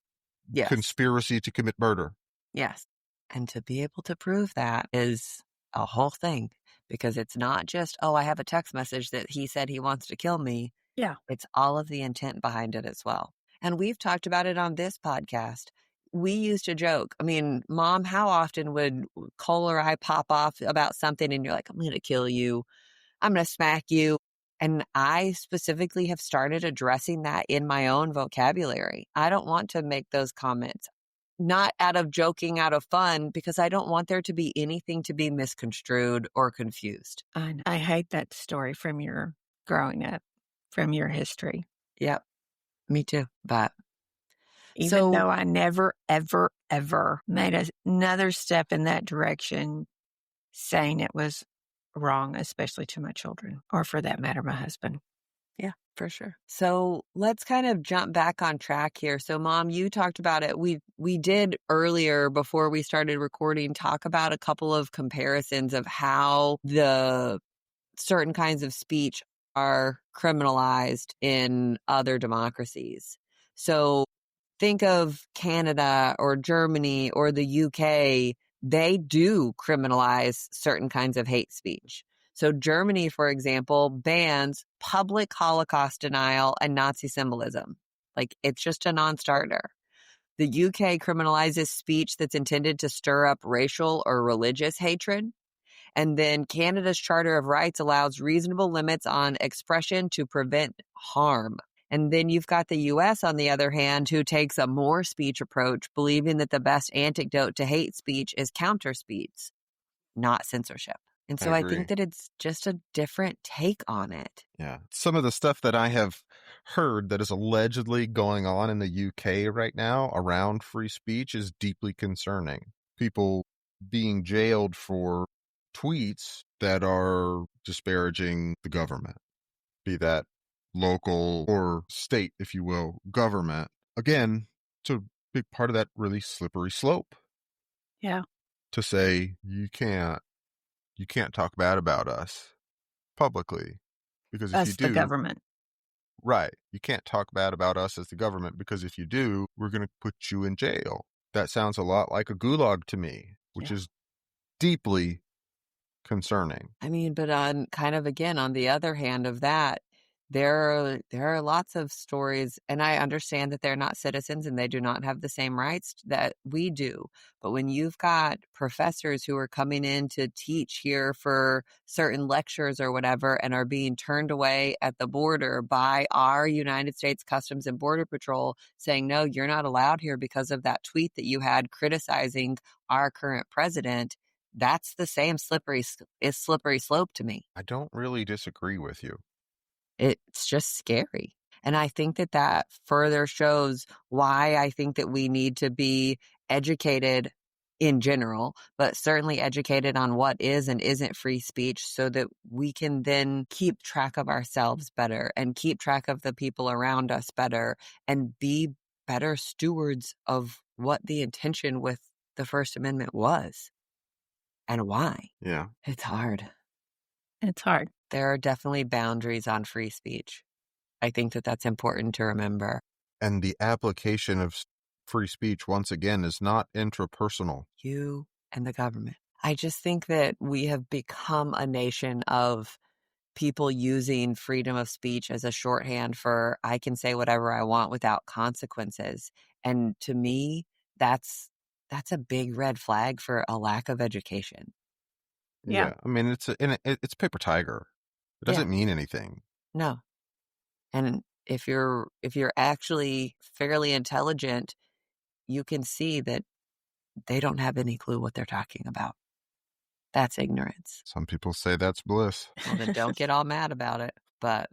Yes. conspiracy to commit murder. Yes. And to be able to prove that is a whole thing, because it's not just, oh, I have a text message that he said he wants to kill me. Yeah. It's all of the intent behind it as well. And we've talked about it on this podcast. We used to joke. I mean, Mom, how often would Cole or I pop off about something and you're like, I'm going to kill you. I'm going to smack you. And I specifically have started addressing that in my own vocabulary. I don't want to make those comments, not out of joking, out of fun, because I don't want there to be anything to be misconstrued or confused. I hate that story from your growing up, from your history. Yep. Me too. But even though I never, ever, ever made another step in that direction saying it was wrong, especially to my children, or for that matter, my husband. Yeah, for sure. So let's kind of jump back on track here. So Mom, you talked about it. We did earlier, before we started recording, talk about a couple of comparisons of how the certain kinds of speech are criminalized in other democracies. So think of Canada or Germany or the UK. They do criminalize certain kinds of hate speech. So Germany, for example, bans public Holocaust denial and Nazi symbolism. Like, it's just a non-starter. The UK criminalizes speech that's intended to stir up racial or religious hatred. And then Canada's Charter of Rights allows reasonable limits on expression to prevent harm. And then you've got the U.S., on the other hand, who takes a more speech approach, believing that the best antidote to hate speech is counter speech, not censorship. And so I think that it's just a different take on it. Yeah. Some of the stuff that I have heard that is allegedly going on in the UK right now around free speech is deeply concerning. People being jailed for tweets that are disparaging the government, be that local or state, if you will, government. Again, it's a big part of that really slippery slope. Yeah. To say you can't talk bad about us. publicly. Because if Us, you the do, government. right, you can't talk bad about us as the government, because if you do, we're going to put you in jail. That sounds a lot like a gulag to me, which is deeply concerning. I mean, but on kind of again, on the other hand of that, there are lots of stories, and I understand that they're not citizens and they do not have the same rights that we do. But when you've got professors who are coming in to teach here for certain lectures or whatever and are being turned away at the border by our United States Customs and Border Patrol saying, no, you're not allowed here because of that tweet that you had criticizing our current president, that's the same slippery slope to me. I don't really disagree with you. It's just scary. And I think that that further shows why I think that we need to be educated in general, but certainly educated on what is and isn't free speech so that we can then keep track of ourselves better and keep track of the people around us better and be better stewards of what the intention with the First Amendment was and why. Yeah. It's hard. It's hard. There are definitely boundaries on free speech. I think that that's important to remember. And the application of free speech, once again, is not intrapersonal. You and the government. I just think that we have become a nation of people using freedom of speech as a shorthand for I can say whatever I want without consequences. And to me, that's a big red flag for a lack of education. Yeah. I mean, it's paper tiger. It doesn't mean anything. No. And if you're actually fairly intelligent, you can see that they don't have any clue what they're talking about. That's ignorance. Some people say that's bliss. Well, then don't get all mad about it. But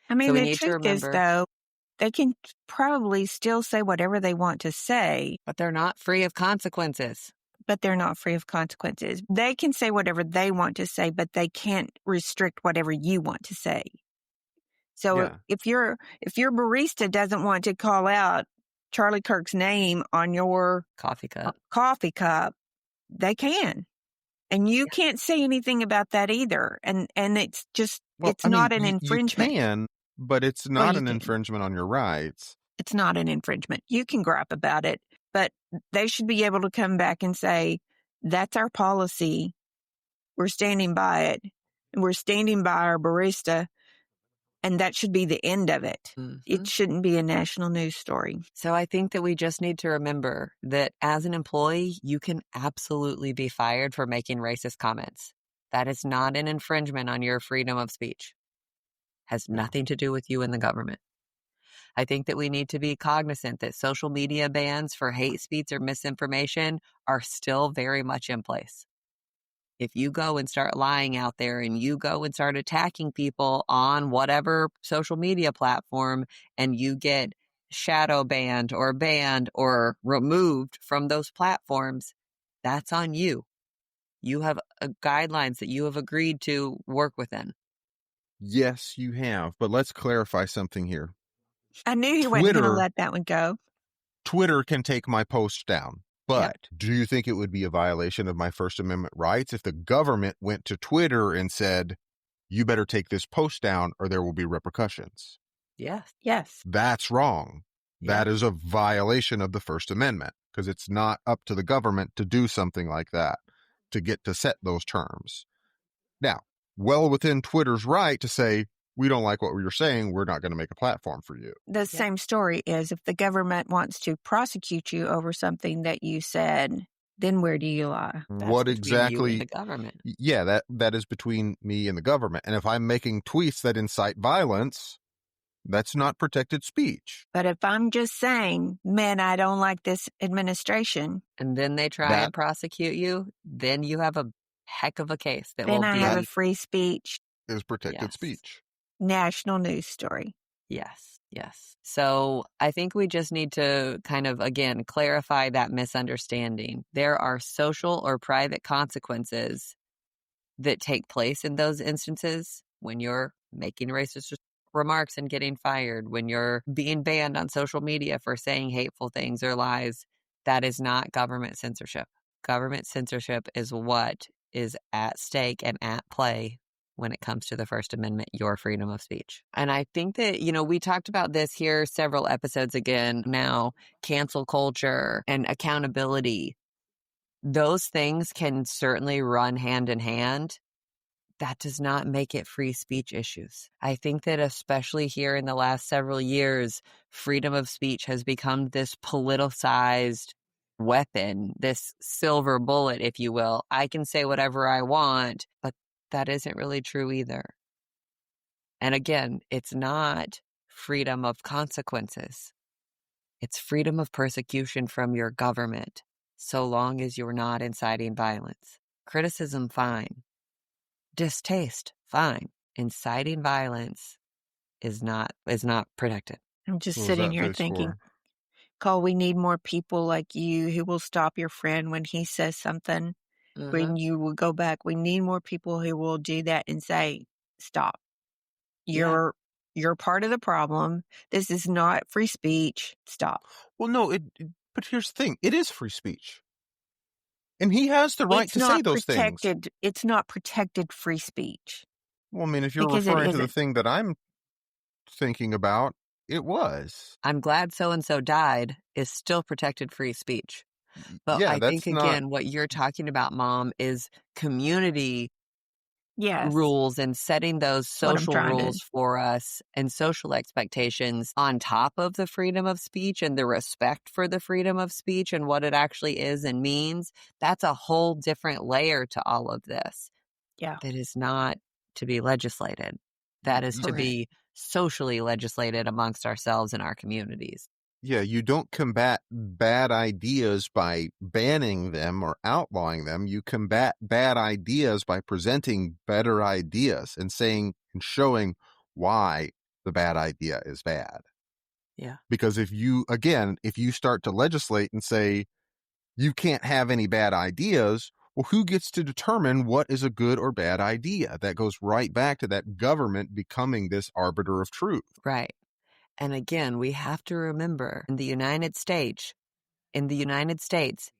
I mean, so we the need to truth is, remember, though, they can probably still say whatever they want to say, but they're not free of consequences. but they're not free of consequences. They can say whatever they want to say, but they can't restrict whatever you want to say. So Yeah. if your barista doesn't want to call out Charlie Kirk's name on your Coffee cup. they can. And you can't say anything about that either. And it's just, it's not an infringement. You can, but it's not an infringement on your rights. It's not an infringement. You can gripe about it, but they should be able to come back and say, that's our policy. We're standing by it. And we're standing by our barista. And that should be the end of it. Mm-hmm. It shouldn't be a national news story. So I think that we just need to remember that as an employee, you can absolutely be fired for making racist comments. That is not an infringement on your freedom of speech. Has nothing to do with you and the government. I think that we need to be cognizant that social media bans for hate speech or misinformation are still very much in place. If you go and start lying out there and you go and start attacking people on whatever social media platform and you get shadow banned or removed from those platforms, that's on you. You have guidelines that you have agreed to work within. Yes, you have. But let's clarify something here. I knew he wasn't going to let that one go. Twitter can take my post down. But do you think it would be a violation of my First Amendment rights if the government went to Twitter and said, you better take this post down or there will be repercussions? Yes. That's wrong. That is a violation of the First Amendment because it's not up to the government to do something like that, to get to set those terms. Now, well within Twitter's right to say, we don't like what you're saying, we're not going to make a platform for you. The same story is if the government wants to prosecute you over something that you said, then where do you lie? That's exactly you and the government? Yeah, that is between me and the government. And if I'm making tweets that incite violence, that's not protected speech. But if I'm just saying, man, I don't like this administration. And then they try and prosecute you, then you have a heck of a case. Then I have a free speech. Is protected speech. National news story. Yes. So I think we just need to kind of, again, clarify that misunderstanding. There are social or private consequences that take place in those instances when you're making racist remarks and getting fired, when you're being banned on social media for saying hateful things or lies. That is not government censorship. Government censorship is what is at stake and at play when it comes to the First Amendment, your freedom of speech. And I think that, we talked about this here several episodes again now, cancel culture and accountability. Those things can certainly run hand in hand. That does not make it free speech issues. I think that especially here in the last several years, freedom of speech has become this politicized weapon, this silver bullet, if you will. I can say whatever I want, but that isn't really true either. And again, it's not freedom of consequences. It's freedom of persecution from your government, so long as you're not inciting violence. Criticism, fine. Distaste, fine. Inciting violence is not protected. I'm just What was sitting that here face thinking, for? Cole, we need more people like you who will stop your friend when he says something. When you will go back, we need more people who will do that and say, stop. You're part of the problem. This is not free speech. Stop. Well, no, but here's the thing. It is free speech. And he has the right to say those things. It's not protected free speech. Well, I mean, if you're Because it referring to the isn't. thing that I'm thinking about, it was. I'm glad so-and-so died is still protected free speech. But Yeah, I think, that's not. again, what you're talking about, Mom, is community Yes. rules and setting those what I'm social trying to- rules for us and social expectations on top of the freedom of speech and the respect for the freedom of speech and what it actually is and means. That's a whole different layer to all of this. Yeah. That is not to be legislated. That is to be socially legislated amongst ourselves and our communities. Yeah, you don't combat bad ideas by banning them or outlawing them. You combat bad ideas by presenting better ideas and saying and showing why the bad idea is bad. Yeah. Because if you start to legislate and say you can't have any bad ideas, well, who gets to determine what is a good or bad idea? That goes right back to that government becoming this arbiter of truth. Right. And again, we have to remember in the United States,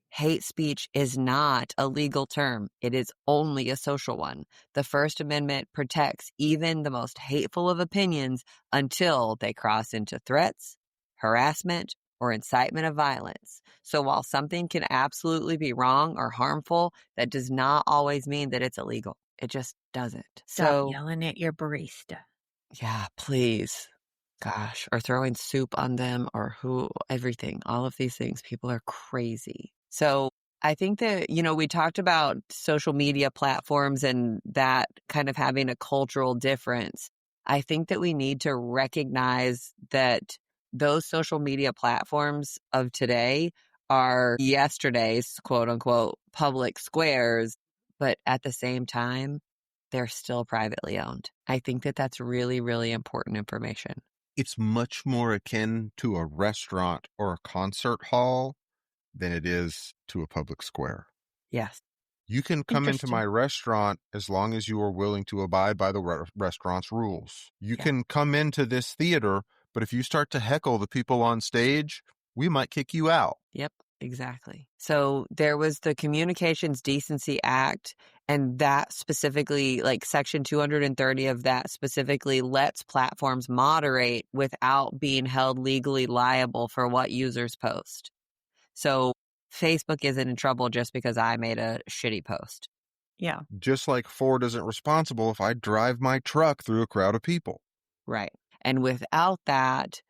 hate speech is not a legal term. It is only a social one. The First Amendment protects even the most hateful of opinions until they cross into threats, harassment, or incitement of violence. So while something can absolutely be wrong or harmful, that does not always mean that it's illegal. It just doesn't. Stop yelling at your barista. Yeah, please. Gosh, or throwing soup on them or everything, all of these things. People are crazy. So I think that, we talked about social media platforms and that kind of having a cultural difference. I think that we need to recognize that those social media platforms of today are yesterday's quote unquote public squares, but at the same time, they're still privately owned. I think that that's really, really important information. It's much more akin to a restaurant or a concert hall than it is to a public square. Yes. You can come into my restaurant as long as you are willing to abide by the restaurant's rules. You can come into this theater, but if you start to heckle the people on stage, we might kick you out. Yep, exactly. So there was the Communications Decency Act, and that specifically, like Section 230 of that specifically lets platforms moderate without being held legally liable for what users post. So Facebook isn't in trouble just because I made a shitty post. Yeah. Just like Ford isn't responsible if I drive my truck through a crowd of people. Right. And without that,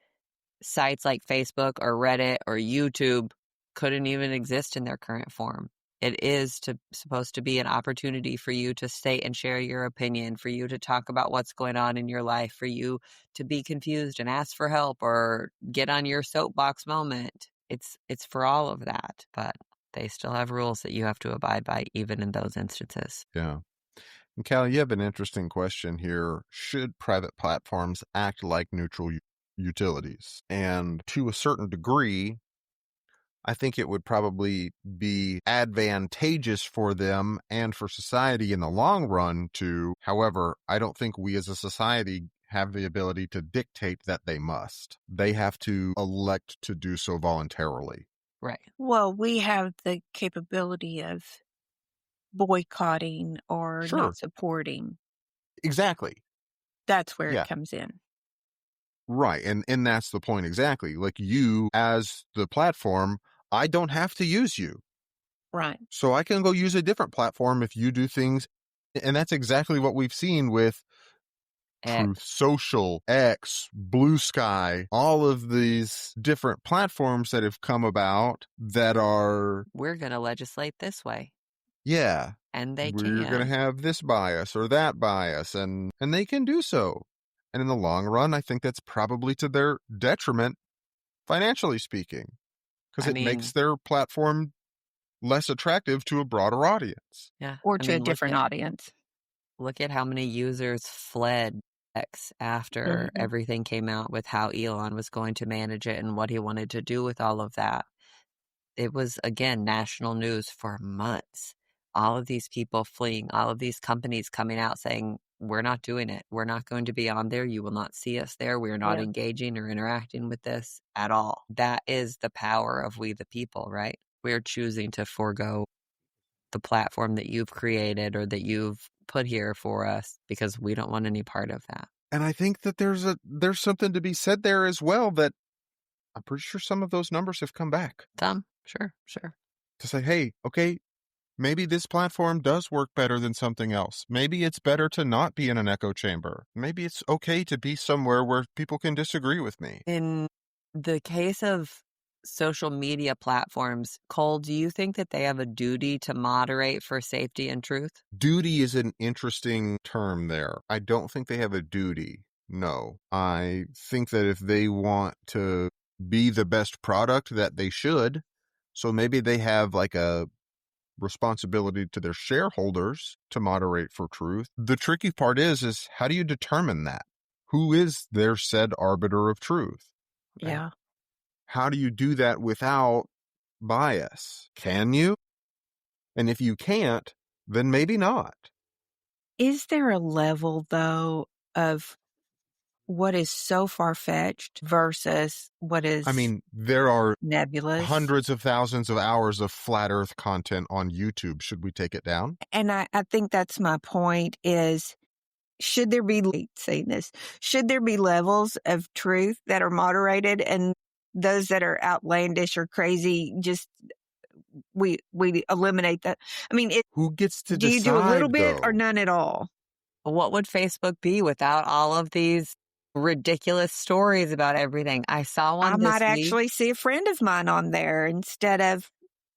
sites like Facebook or Reddit or YouTube couldn't even exist in their current form. It is supposed to be an opportunity for you to state and share your opinion, for you to talk about what's going on in your life, for you to be confused and ask for help or get on your soapbox moment. It's for all of that, but they still have rules that you have to abide by even in those instances. Yeah. And Callie, you have an interesting question here. Should private platforms act like neutral utilities? And to a certain degree, I think it would probably be advantageous for them and for society in the long run to. However, I don't think we as a society have the ability to dictate that they must. They have to elect to do so voluntarily. Right. Well, we have the capability of boycotting or not supporting. Exactly. That's where Yeah. it comes in. Right. And that's the point exactly. Like you as the platform, I don't have to use you. Right. So I can go use a different platform if you do things. And that's exactly what we've seen with Truth Social, X, Blue Sky, all of these different platforms that have come about that are, We're going to legislate this way. yeah, And they we're going to can. have this bias or that bias, and they can do so. And in the long run, I think that's probably to their detriment, financially speaking, because it makes their platform less attractive to a broader audience. Yeah. Or to a different audience. Look at how many users fled X after everything came out with how Elon was going to manage it and what he wanted to do with all of that. It was, again, national news for months. All of these people fleeing, all of these companies coming out saying, we're not doing it. We're not going to be on there. You will not see us there. We're not engaging or interacting with this at all. That is the power of we the people, right? We're choosing to forego the platform that you've created or that you've put here for us because we don't want any part of that. And I think that there's something to be said there as well, that I'm pretty sure some of those numbers have come back. Some, sure. To say, hey, okay, maybe this platform does work better than something else. Maybe it's better to not be in an echo chamber. Maybe it's okay to be somewhere where people can disagree with me. In the case of social media platforms, Cole, do you think that they have a duty to moderate for safety and truth? Duty is an interesting term there. I don't think they have a duty. No. I think that if they want to be the best product, that they should. So maybe they have like a responsibility to their shareholders to moderate for truth. The tricky part is how do you determine that? Who is their said arbiter of truth? Right? Yeah. How do you do that without bias? Can you? And if you can't, then maybe not. Is there a level, though, of what is so far-fetched versus what is there are nebulous? hundreds of thousands of hours of flat earth content on YouTube. Should we take it down? And I think that's my point is, should there be levels of truth that are moderated and those that are outlandish or crazy, just we eliminate that? Who gets to do decide, you do a little bit though? or none at all? What would Facebook be without all of these ridiculous stories about everything? I saw one I this might week. actually see a friend of mine on there instead of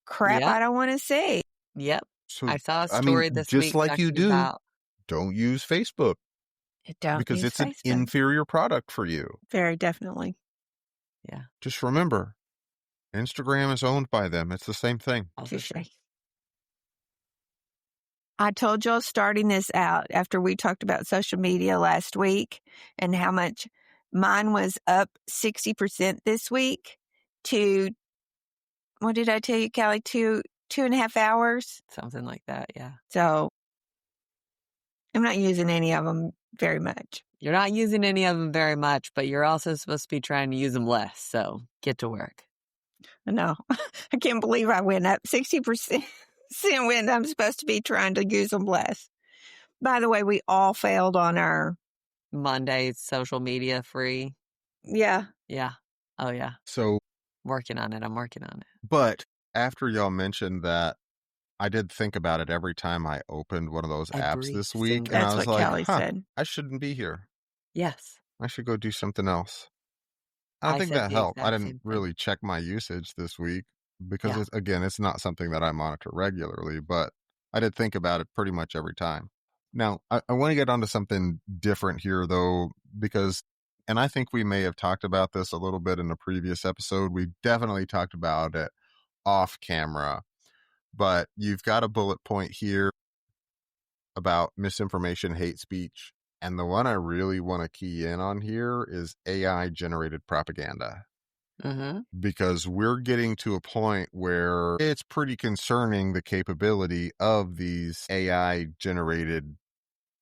crap I don't want to see. Yep. So, I saw a story this week just like you talking do, about, don't use Facebook because it's an inferior product for you. Very definitely. Yeah. Just remember, Instagram is owned by them. It's the same thing. Touche. I told y'all starting this out after we talked about social media last week and how much mine was up 60% this week to, what did I tell you, Callie? 2.5 hours? Something like that, yeah. So I'm not using any of them very much. You're not using any of them very much, but you're also supposed to be trying to use them less. So get to work. No, I can't believe I went up 60% when I'm supposed to be trying to use them less. By the way, we all failed on our Monday social media free. Yeah. Yeah. Oh, yeah. So working on it. I'm working on it. But after y'all mentioned that, I did think about it every time I opened one of those apps this week. And I was like, Callie said. I shouldn't be here. Yes. I should go do something else. I think that helped. I didn't really check my usage this week because, it's not something that I monitor regularly, but I did think about it pretty much every time. Now, I want to get onto something different here, though, because, and I think we may have talked about this a little bit in a previous episode. We definitely talked about it off camera, but you've got a bullet point here about misinformation, hate speech. And the one I really want to key in on here is AI generated propaganda. Mm-hmm. Because we're getting to a point where it's pretty concerning, the capability of these AI generated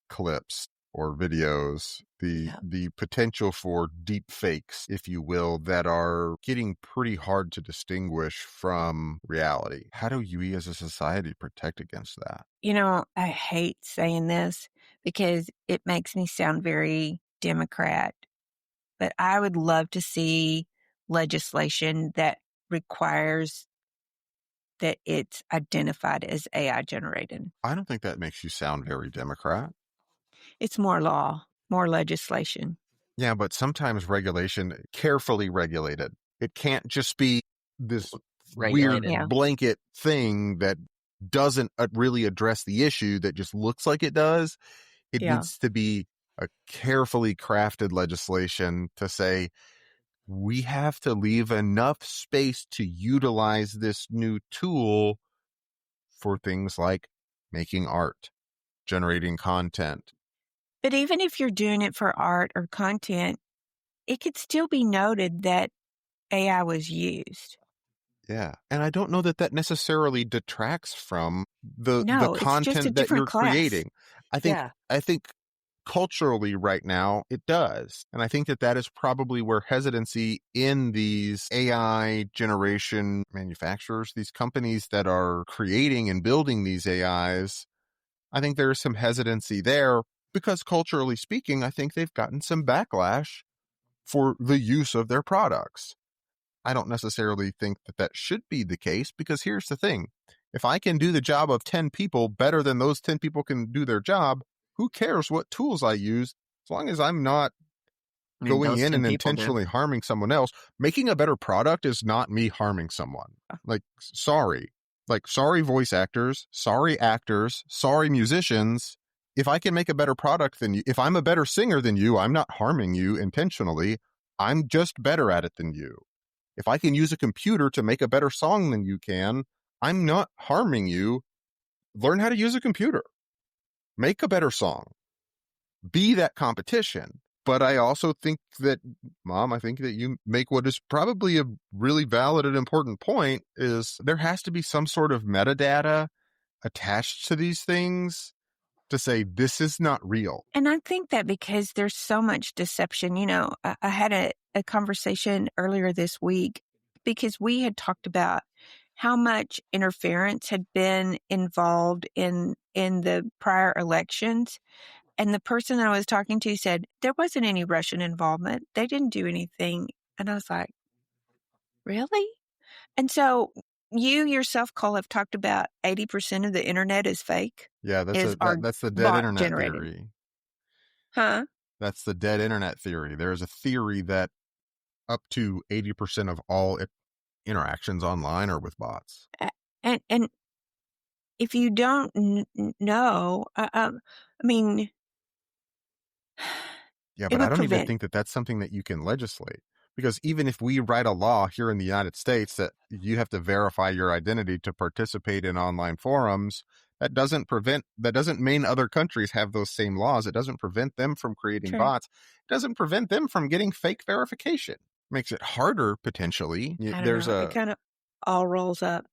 clips or videos, the potential for deep fakes, if you will, that are getting pretty hard to distinguish from reality. How do we as a society protect against that? You know, I hate saying this, because it makes me sound very Democrat. But I would love to see legislation that requires that it's identified as AI generated. I don't think that makes you sound very Democrat. It's more law, more legislation. Yeah, but sometimes regulation, carefully regulated. It can't just be this Regulated. weird Yeah. blanket thing that doesn't really address the issue, that just looks like it does. It Yeah. needs to be a carefully crafted legislation to say, we have to leave enough space to utilize this new tool for things like making art, generating content. But even if you're doing it for art or content, it could still be noted that AI was used. Yeah. And I don't know that that necessarily detracts from the No, it's just a content that different you're class. creating. I think culturally right now it does. And I think that that is probably where hesitancy in these AI generation manufacturers, these companies that are creating and building these AIs, I think there's some hesitancy there because culturally speaking, I think they've gotten some backlash for the use of their products. I don't necessarily think that that should be the case, because here's the thing. If I can do the job of 10 people better than those 10 people can do their job, who cares what tools I use, as long as I'm not going those in 10 and people do. intentionally harming someone else. Making a better product is not me harming someone. Like, sorry. Like, sorry, voice actors, sorry, actors, sorry, musicians. If I can make a better product than you, if I'm a better singer than you, I'm not harming you intentionally. I'm just better at it than you. If I can use a computer to make a better song than you can, I'm not harming you. Learn how to use a computer. Make a better song. Be that competition. But I also think that, Mom, I think that you make what is probably a really valid and important point, is there has to be some sort of metadata attached to these things to say this is not real. And I think that because there's so much deception, I had a conversation earlier this week because we had talked about how much interference had been involved in the prior elections. And the person I was talking to said there wasn't any Russian involvement. They didn't do anything. And I was like, really? And so you yourself, Cole, have talked about 80% of the internet is fake. Yeah, Is that's the dead bot internet generated. theory. Huh? That's the dead internet theory. There's a theory that up to 80% of all interactions online are with bots. And if you don't know, I mean, Yeah, it but I would don't even prevent. think that that's something that you can legislate, because even if we write a law here in the United States that you have to verify your identity to participate in online forums, that doesn't mean other countries have those same laws. It doesn't prevent them from creating True. bots. It doesn't prevent them from getting fake verification. Makes it harder potentially. I don't know. It kind of all rolls up.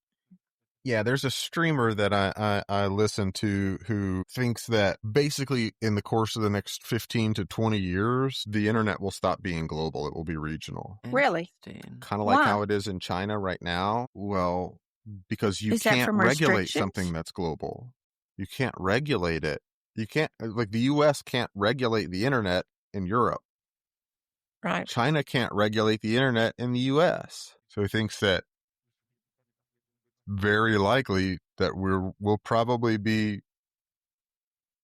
Yeah, there's a streamer that I listen to who thinks that basically in the course of the next 15 to 20 years, the internet will stop being global. It will be regional. Really? Kind of like how it is in China right now. Well, because you can't regulate something that's global. You can't regulate it. You can't, like the US can't regulate the internet in Europe. Right. China can't regulate the internet in the US. So he thinks that very likely that we'll probably be,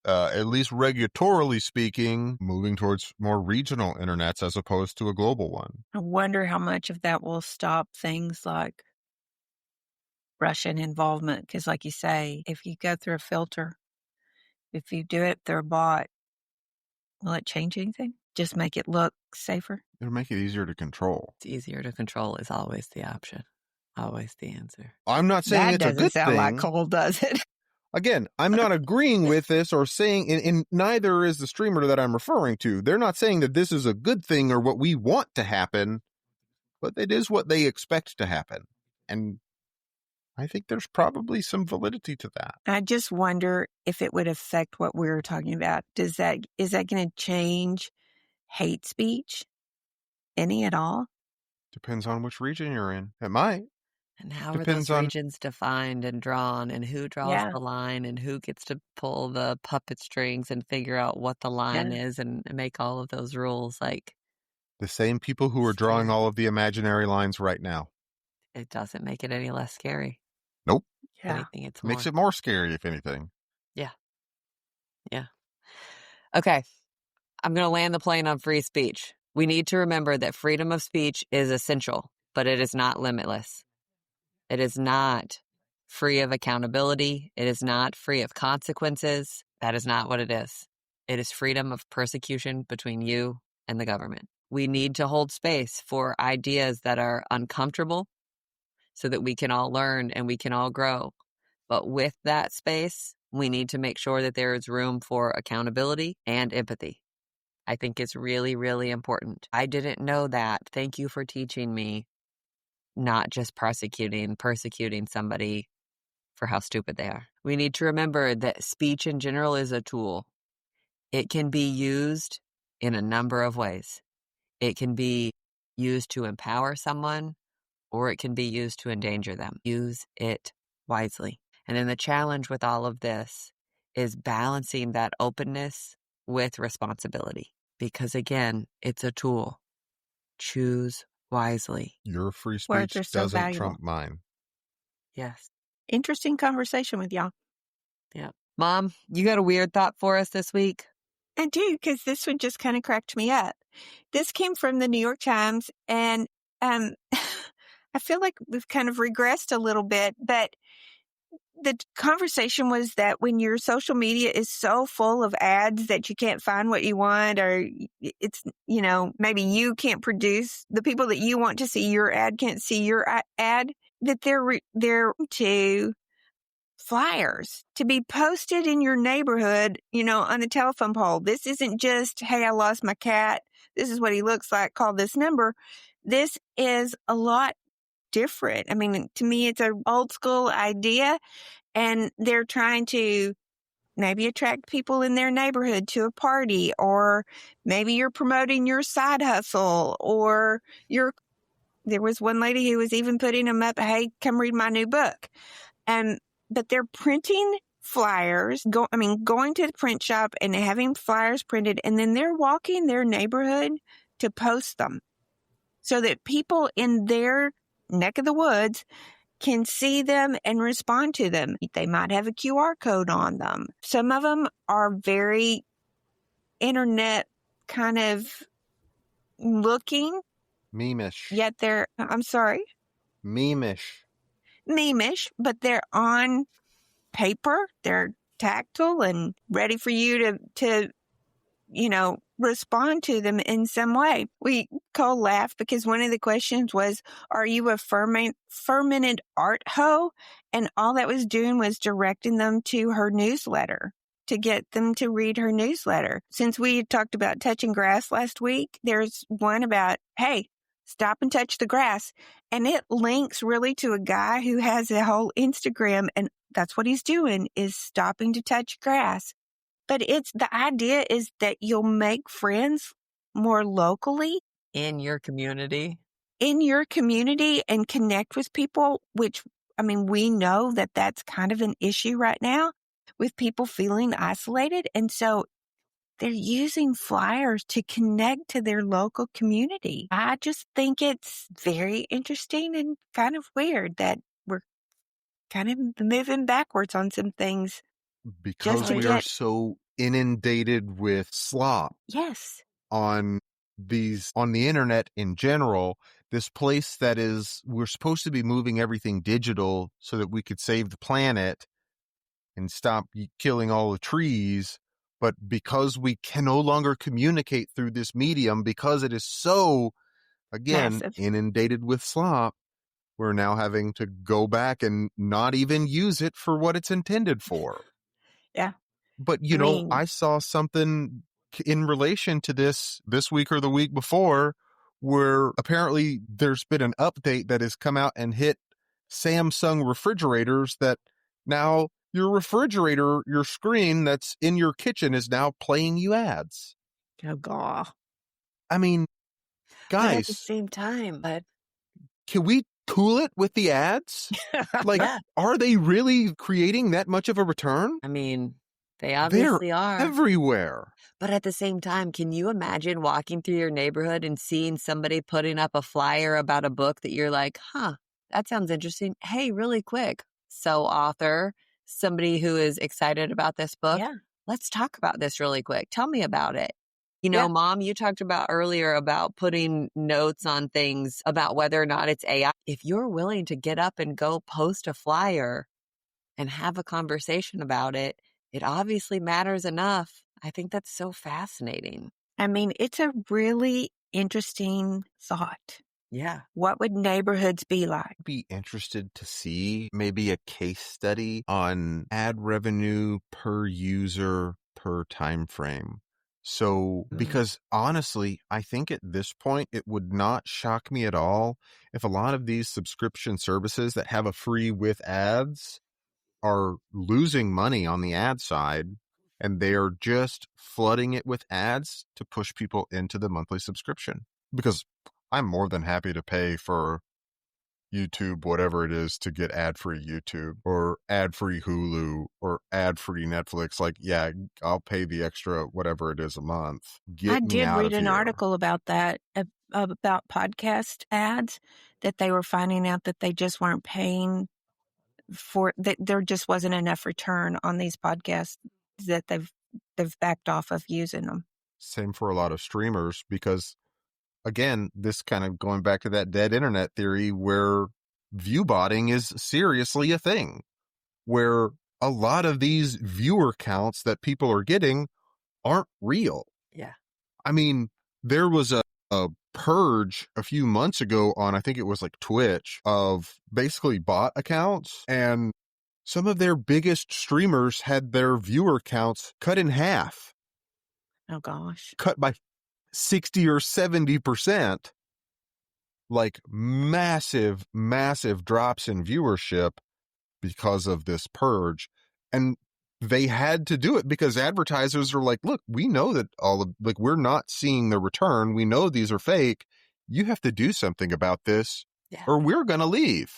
at least regulatorily speaking, moving towards more regional internets as opposed to a global one. I wonder how much of that will stop things like Russian involvement. Because like you say, if you go through a filter, if you do it through a bot, will it change anything? Just make it look safer? It'll make it easier to control. It's easier to control is always the option. Always the answer. I'm not saying it's a good thing. That doesn't sound like Cole, does it? Again, I'm not agreeing with this or saying, and neither is the streamer that I'm referring to. They're not saying that this is a good thing or what we want to happen, but it is what they expect to happen. And I think there's probably some validity to that. I just wonder if it would affect what we were talking about. Is that going to change hate speech? Any at all? Depends on which region you're in. It might. And how Depends are those on- regions defined and drawn, and who draws Yeah. the line, and who gets to pull the puppet strings and figure out what the line Yeah. is and make all of those rules? Like, The same people who are drawing Scary. all of the imaginary lines right now. it doesn't make it any less scary. Nope. If anything, it's Makes more. it more scary, if anything. Yeah. Okay. I'm going to land the plane on free speech. We need to remember that freedom of speech is essential, but it is not limitless. It is not free of accountability. It is not free of consequences. That is not what it is. It is freedom of persecution between you and the government. We need to hold space for ideas that are uncomfortable so that we can all learn and we can all grow. But with that space, we need to make sure that there is room for accountability and empathy. I think it's really, really important. I didn't know that. Thank you for teaching me not just persecuting somebody for how stupid they are. We need to remember that speech in general is a tool. It can be used in a number of ways. It can be used to empower someone, or it can be used to endanger them. Use it wisely. And then the challenge with all of this is balancing that openness with responsibility. Because again, it's a tool. Choose wisely. Your free Words speech are so doesn't valuable. trump mine. Yes. Interesting conversation with y'all. Yeah. Mom, you got a weird thought for us this week? I do, because this one just kind of cracked me up. This came from the New York Times, and I feel like we've kind of regressed a little bit, but the conversation was that when your social media is so full of ads that you can't find what you want, or it's, maybe you can't produce, the people that you want to see your ad can't see your ad, that they're to flyers to be posted in your neighborhood, on the telephone pole. This isn't just, hey, I lost my cat. This is what he looks like. Call this number. This is a lot different. I mean, to me, it's an old school idea, and they're trying to maybe attract people in their neighborhood to a party, or maybe you're promoting your side hustle, or there was one lady who was even putting them up, hey, come read my new book. But they're printing flyers, going to the print shop and having flyers printed, and then they're walking their neighborhood to post them so that people in their neck of the woods can see them and respond to them. They might have a QR code on them. Some of them are very internet kind of looking. Meme-ish. Yet I'm sorry? Meme-ish. Meme-ish, but they're on paper. They're tactile and ready for you to respond to them in some way. Cole laughed because one of the questions was, are you a fermented art hoe? And all that was doing was directing them to her newsletter, to get them to read her newsletter. Since we had talked about touching grass last week, there's one about, hey, stop and touch the grass. And it links really to a guy who has a whole Instagram, and that's what he's doing, is stopping to touch grass. But the idea is that you'll make friends more locally In your community. and connect with people, which, we know that that's kind of an issue right now with people feeling isolated. And so they're using flyers to connect to their local community. I just think it's very interesting and kind of weird that we're kind of moving backwards on some things. Because we are so inundated with slop. Yes. On the internet in general, this place that we're supposed to be moving everything digital so that we could save the planet and stop killing all the trees. But because we can no longer communicate through this medium, because it is so, again, massive, inundated with slop, we're now having to go back and not even use it for what it's intended for. Yeah. But, I saw something in relation to this week or the week before, where apparently there's been an update that has come out and hit Samsung refrigerators, that now your refrigerator, your screen that's in your kitchen, is now playing you ads. Oh, God. I mean, But at the guys, same time, but can we cool it with the ads? Like, Yeah. are they really creating that much of a return? I mean, they They're obviously are. everywhere. But at the same time, can you imagine walking through your neighborhood and seeing somebody putting up a flyer about a book that you're like, huh, that sounds interesting. Hey, really quick. So author, somebody who is excited about this book, Yeah. let's talk about this really quick. Tell me about it. You know, Yeah. Mom, you talked about earlier about putting notes on things about whether or not it's AI. If you're willing to get up and go post a flyer and have a conversation about it, it obviously matters enough. I think that's so fascinating. I mean, it's a really interesting thought. Yeah. What would neighborhoods be like? Be interested to see maybe a case study on ad revenue per user per time frame. So, because honestly, I think at this point, it would not shock me at all if a lot of these subscription services that have a free with ads are losing money on the ad side, and they are just flooding it with ads to push people into the monthly subscription. Because I'm more than happy to pay for YouTube, whatever it is, to get ad-free YouTube or ad-free Hulu or ad-free Netflix. Like, yeah, I'll pay the extra whatever it is a month. Get I me did out read of an here. article about that, about podcast ads, that they were finding out that they just weren't paying for, that there just wasn't enough return on these podcasts, that they've backed off of using them. Same for a lot of streamers, because again, this kind of going back to that dead internet theory where view botting is seriously a thing, where a lot of these viewer counts that people are getting aren't real. Yeah. I mean, there was a purge a few months ago on, I think it was like Twitch, of basically bot accounts, and some of their biggest streamers had their viewer counts cut in half, Oh gosh. cut by 60 or 70%, like massive drops in viewership because of this purge. And they had to do it because advertisers are like, look, we know that we're not seeing the return. We know these are fake. You have to do something about this, Yeah. or we're going to leave.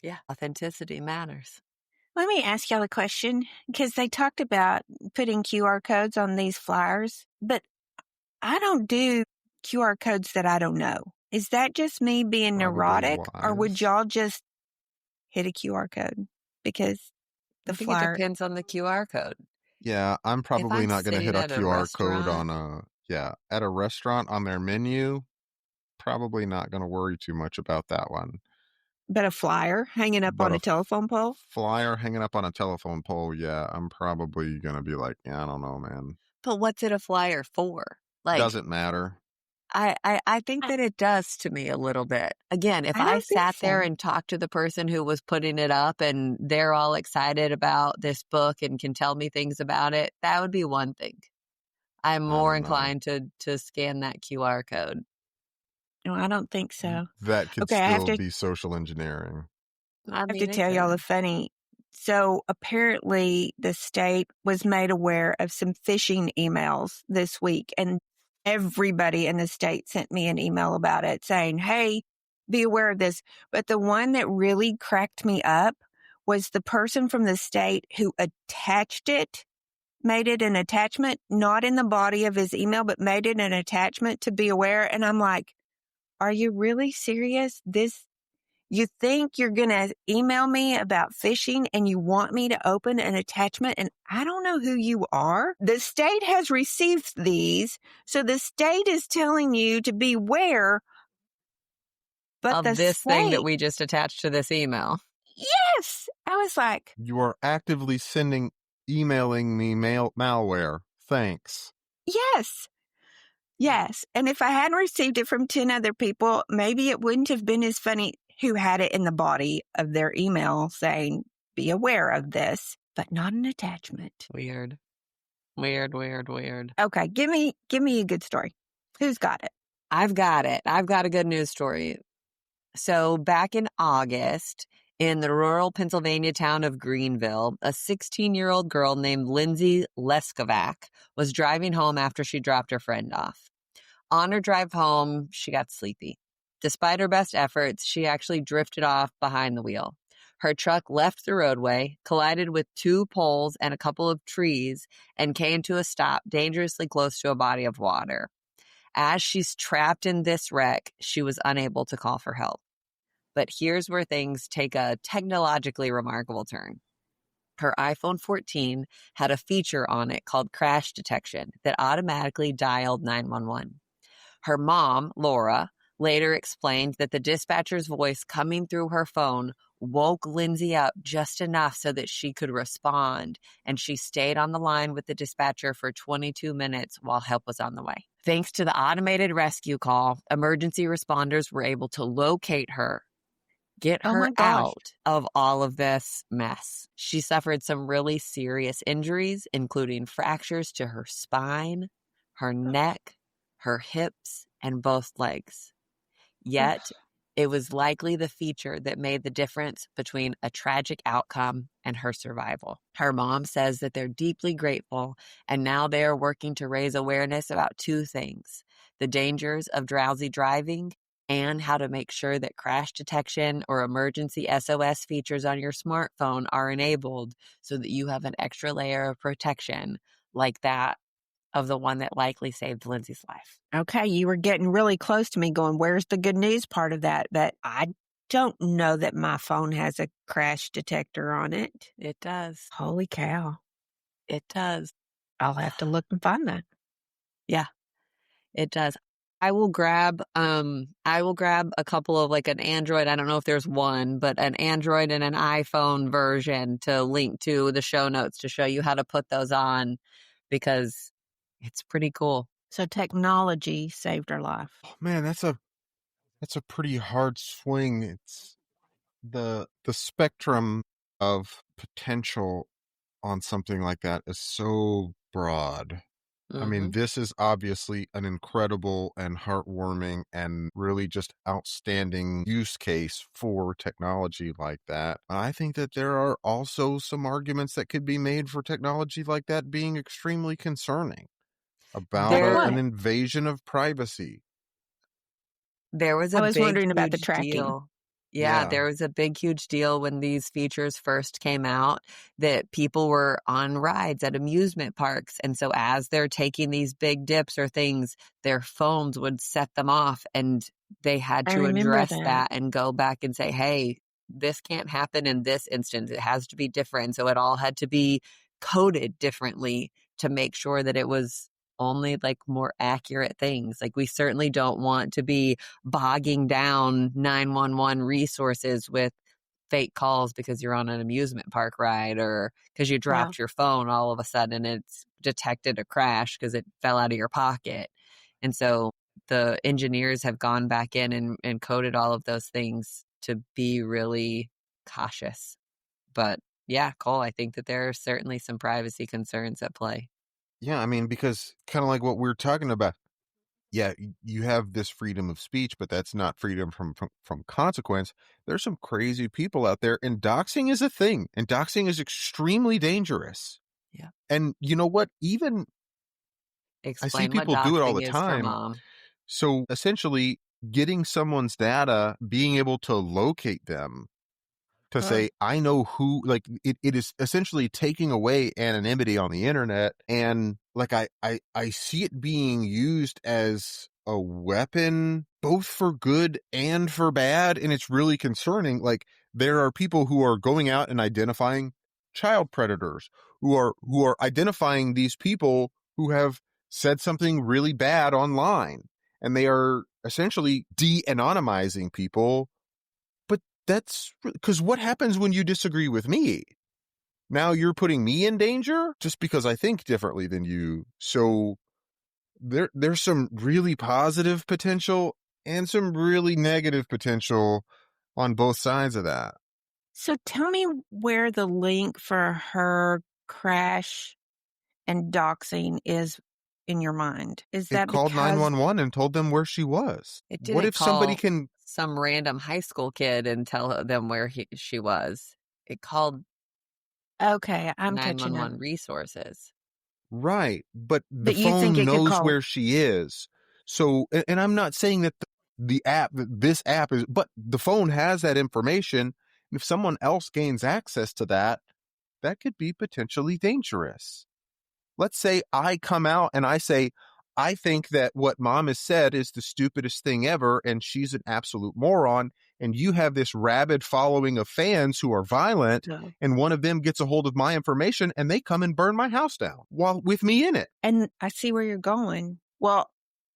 Yeah. Authenticity matters. Let me ask y'all a question, because they talked about putting QR codes on these flyers, but I don't do QR codes that I don't know. Is that just me being Probably neurotic, or would wise. y'all just hit a QR code? Because the I think flyer, it depends on the QR code. Yeah, I'm probably I'm not going to hit sitting a at a QR code restaurant- on at a restaurant on their menu. Probably not going to worry too much about that one. but a flyer hanging up But on a telephone pole? Flyer hanging up on a telephone pole, yeah, I'm probably going to be like, yeah, I don't know, man. But what's it a flyer for? Like, Doesn't matter. I think that it does to me a little bit. Again, if I I don't think sat there so. and talked to the person who was putting it up and they're all excited about this book and can tell me things about it, that would be one thing. I'm more don't know. inclined to scan that QR code. No, I don't think so. That could Okay, I have still to- be social engineering. I have mean, to it tell y'all could. a funny. So apparently the state was made aware of some phishing emails this week, and everybody in the state sent me an email about it saying, hey, be aware of this. But the one that really cracked me up was the person from the state who attached it, made it an attachment, not in the body of his email, but made it an attachment to be aware. And I'm like, are you really serious? You think you're going to email me about phishing and you want me to open an attachment and I don't know who you are? The state has received these, so the state is telling you to beware. But Of the this state, thing that we just attached to this email. yes, I was like, You are actively emailing me malware. Thanks. yes. Yes. And if I hadn't received it from 10 other people, maybe it wouldn't have been as funny who had it in the body of their email saying, be aware of this, but not an attachment. Weird. Okay. Give me a good story. Who's got it? I've got it. I've got a good news story. So back in August, in the rural Pennsylvania town of Greenville, a 16-year-old girl named Lindsay Leskovac was driving home after she dropped her friend off. On her drive home, she got sleepy. Despite her best efforts, she actually drifted off behind the wheel. Her truck left the roadway, collided with 2 poles and a couple of trees, and came to a stop dangerously close to a body of water. As she's trapped in this wreck, she was unable to call for help. But here's where things take a technologically remarkable turn. Her iPhone 14 had a feature on it called crash detection that automatically dialed 911. Her mom, Laura, later explained that the dispatcher's voice coming through her phone woke Lindsay up just enough so that she could respond, and she stayed on the line with the dispatcher for 22 minutes while help was on the way. Thanks to the automated rescue call, emergency responders were able to locate her, get her out of all of this mess. She suffered some really serious injuries, including fractures to her spine, her neck, her hips, and both legs. Yet, it was likely the feature that made the difference between a tragic outcome and her survival. Her mom says that they're deeply grateful, and now they are working to raise awareness about 2 things: the dangers of drowsy driving and how to make sure that crash detection or emergency SOS features on your smartphone are enabled so that you have an extra layer of protection like that of the one that likely saved Lindsay's life. Okay, you were getting really close to me going, where's the good news part of that? But I don't know that my phone has a crash detector on it. It does. Holy cow. It does. I'll have to look and find that. Yeah, it does. I will grab a couple of like an Android. I don't know if there's one, but an Android and an iPhone version to link to the show notes to show you how to put those on, because it's pretty cool. So technology saved her life. Oh, man, that's a pretty hard swing. It's the spectrum of potential on something like that is so broad. I mean, this is obviously an incredible and heartwarming and really just outstanding use case for technology like that. I think that there are also some arguments that could be made for technology like that being extremely concerning about an invasion of privacy. There was I was wondering about the tracking. Deal. Yeah, there was a big, huge deal when these features first came out that people were on rides at amusement parks. And so as they're taking these big dips or things, their phones would set them off, and they had to address that and go back and say, hey, this can't happen in this instance. It has to be different. So it all had to be coded differently to make sure that it was only like more accurate things. Like, we certainly don't want to be bogging down 911 resources with fake calls because you're on an amusement park ride, or because you dropped your phone all of a sudden it's detected a crash because it fell out of your pocket. And so the engineers have gone back in and coded all of those things to be really cautious. But yeah, Cole, I think that there are certainly some privacy concerns at play. Yeah, I mean, because kind of like what we're talking about, yeah, you have this freedom of speech, but that's not freedom from consequence. There's some crazy people out there, and doxing is a thing, and doxing is extremely dangerous. Yeah. And you know what? Even I see people do it all the time. So essentially, getting someone's data, being able to locate them, to say, I know who, like, it is essentially taking away anonymity on the internet. And like, I see it being used as a weapon, both for good and for bad. And it's really concerning. Like, there are people who are going out and identifying child predators, who are identifying these people who have said something really bad online. And they are essentially de-anonymizing people. That's because what happens when you disagree with me? Now you're putting me in danger just because I think differently than you. So there's some really positive potential and some really negative potential on both sides of that. So tell me where the link for her crash and doxing is in your mind. Is that it called because 911 and told them where she was? It didn't. What if somebody can some random high school kid and tell them where she was? It called Okay, I'm 911 resources. Right, but the phone knows where she is. So, and I'm not saying that this app is, but the phone has that information. And if someone else gains access to that, that could be potentially dangerous. Let's say I come out and I say, I think that what mom has said is the stupidest thing ever, and she's an absolute moron. And you have this rabid following of fans who are violent, and one of them gets a hold of my information and they come and burn my house down with me in it. And I see where you're going. Well,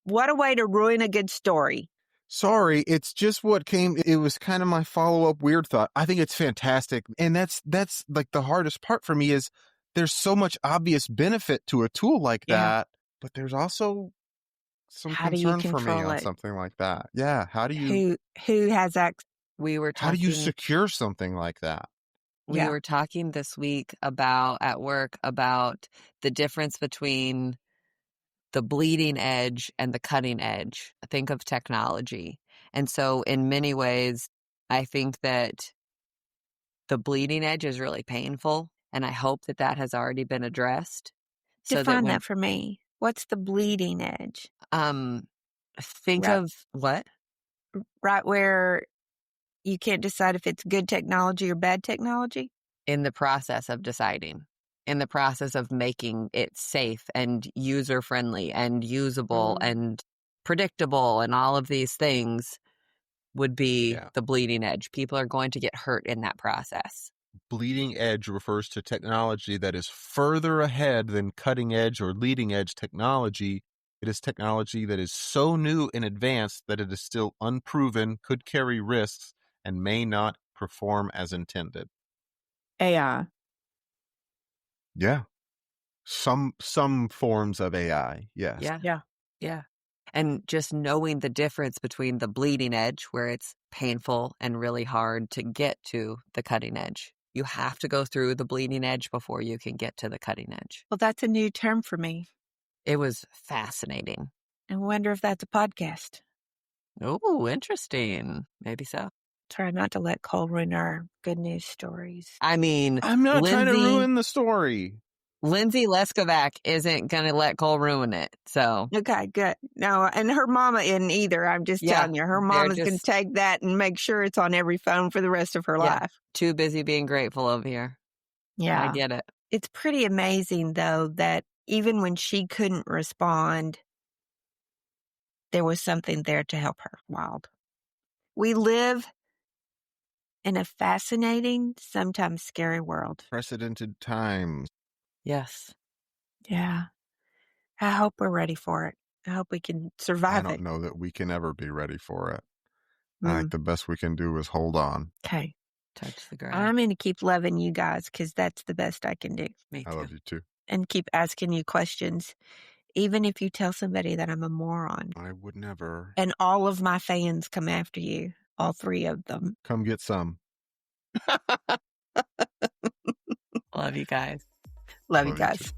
what a way to ruin a good story. Sorry, it's just what came. It was kind of my follow-up weird thought. I think it's fantastic. And that's like the hardest part for me is there's so much obvious benefit to a tool like that, but there's also some concern for me on something like that. Yeah. How do you... Who has access? How do you secure something like that? We were talking this week at work about the difference between the bleeding edge and the cutting edge. Think of technology. And so in many ways, I think that the bleeding edge is really painful. And I hope that has already been addressed. Define that for me. What's the bleeding edge? Think of what? Right where you can't decide if it's good technology or bad technology? In the process of deciding. In the process of making it safe and user-friendly and usable and predictable and all of these things would be the bleeding edge. People are going to get hurt in that process. Bleeding edge refers to technology that is further ahead than cutting edge or leading edge technology. It is technology that is so new and advanced that it is still unproven, could carry risks, and may not perform as intended. AI. Yeah. Some forms of AI, yes. Yeah. And just knowing the difference between the bleeding edge, where it's painful and really hard to get to the cutting edge. You have to go through the bleeding edge before you can get to the cutting edge. Well, that's a new term for me. It was fascinating. I wonder if that's a podcast. Oh, interesting. Maybe so. Try not to let Cole ruin our good news stories. I mean, I'm not trying to ruin the story. Lindsay Leskovac isn't going to let Cole ruin it. So okay, good. No, and her mama isn't either. I'm just telling you, her mama's going to take that and make sure it's on every phone for the rest of her life. Too busy being grateful over here. Yeah, I get it. It's pretty amazing though that even when she couldn't respond, there was something there to help her. Wild. We live in a fascinating, sometimes scary world. Precedented times. Yes. Yeah. I hope we're ready for it. I hope we can survive it. I don't know that we can ever be ready for it. I think the best we can do is hold on. Okay. Touch the ground. I'm going to keep loving you guys because that's the best I can do. Me too. I love you too. And keep asking you questions, even if you tell somebody that I'm a moron. I would never. And all of my fans come after you, all 3 of them. Come get some. Love you guys. Love you guys.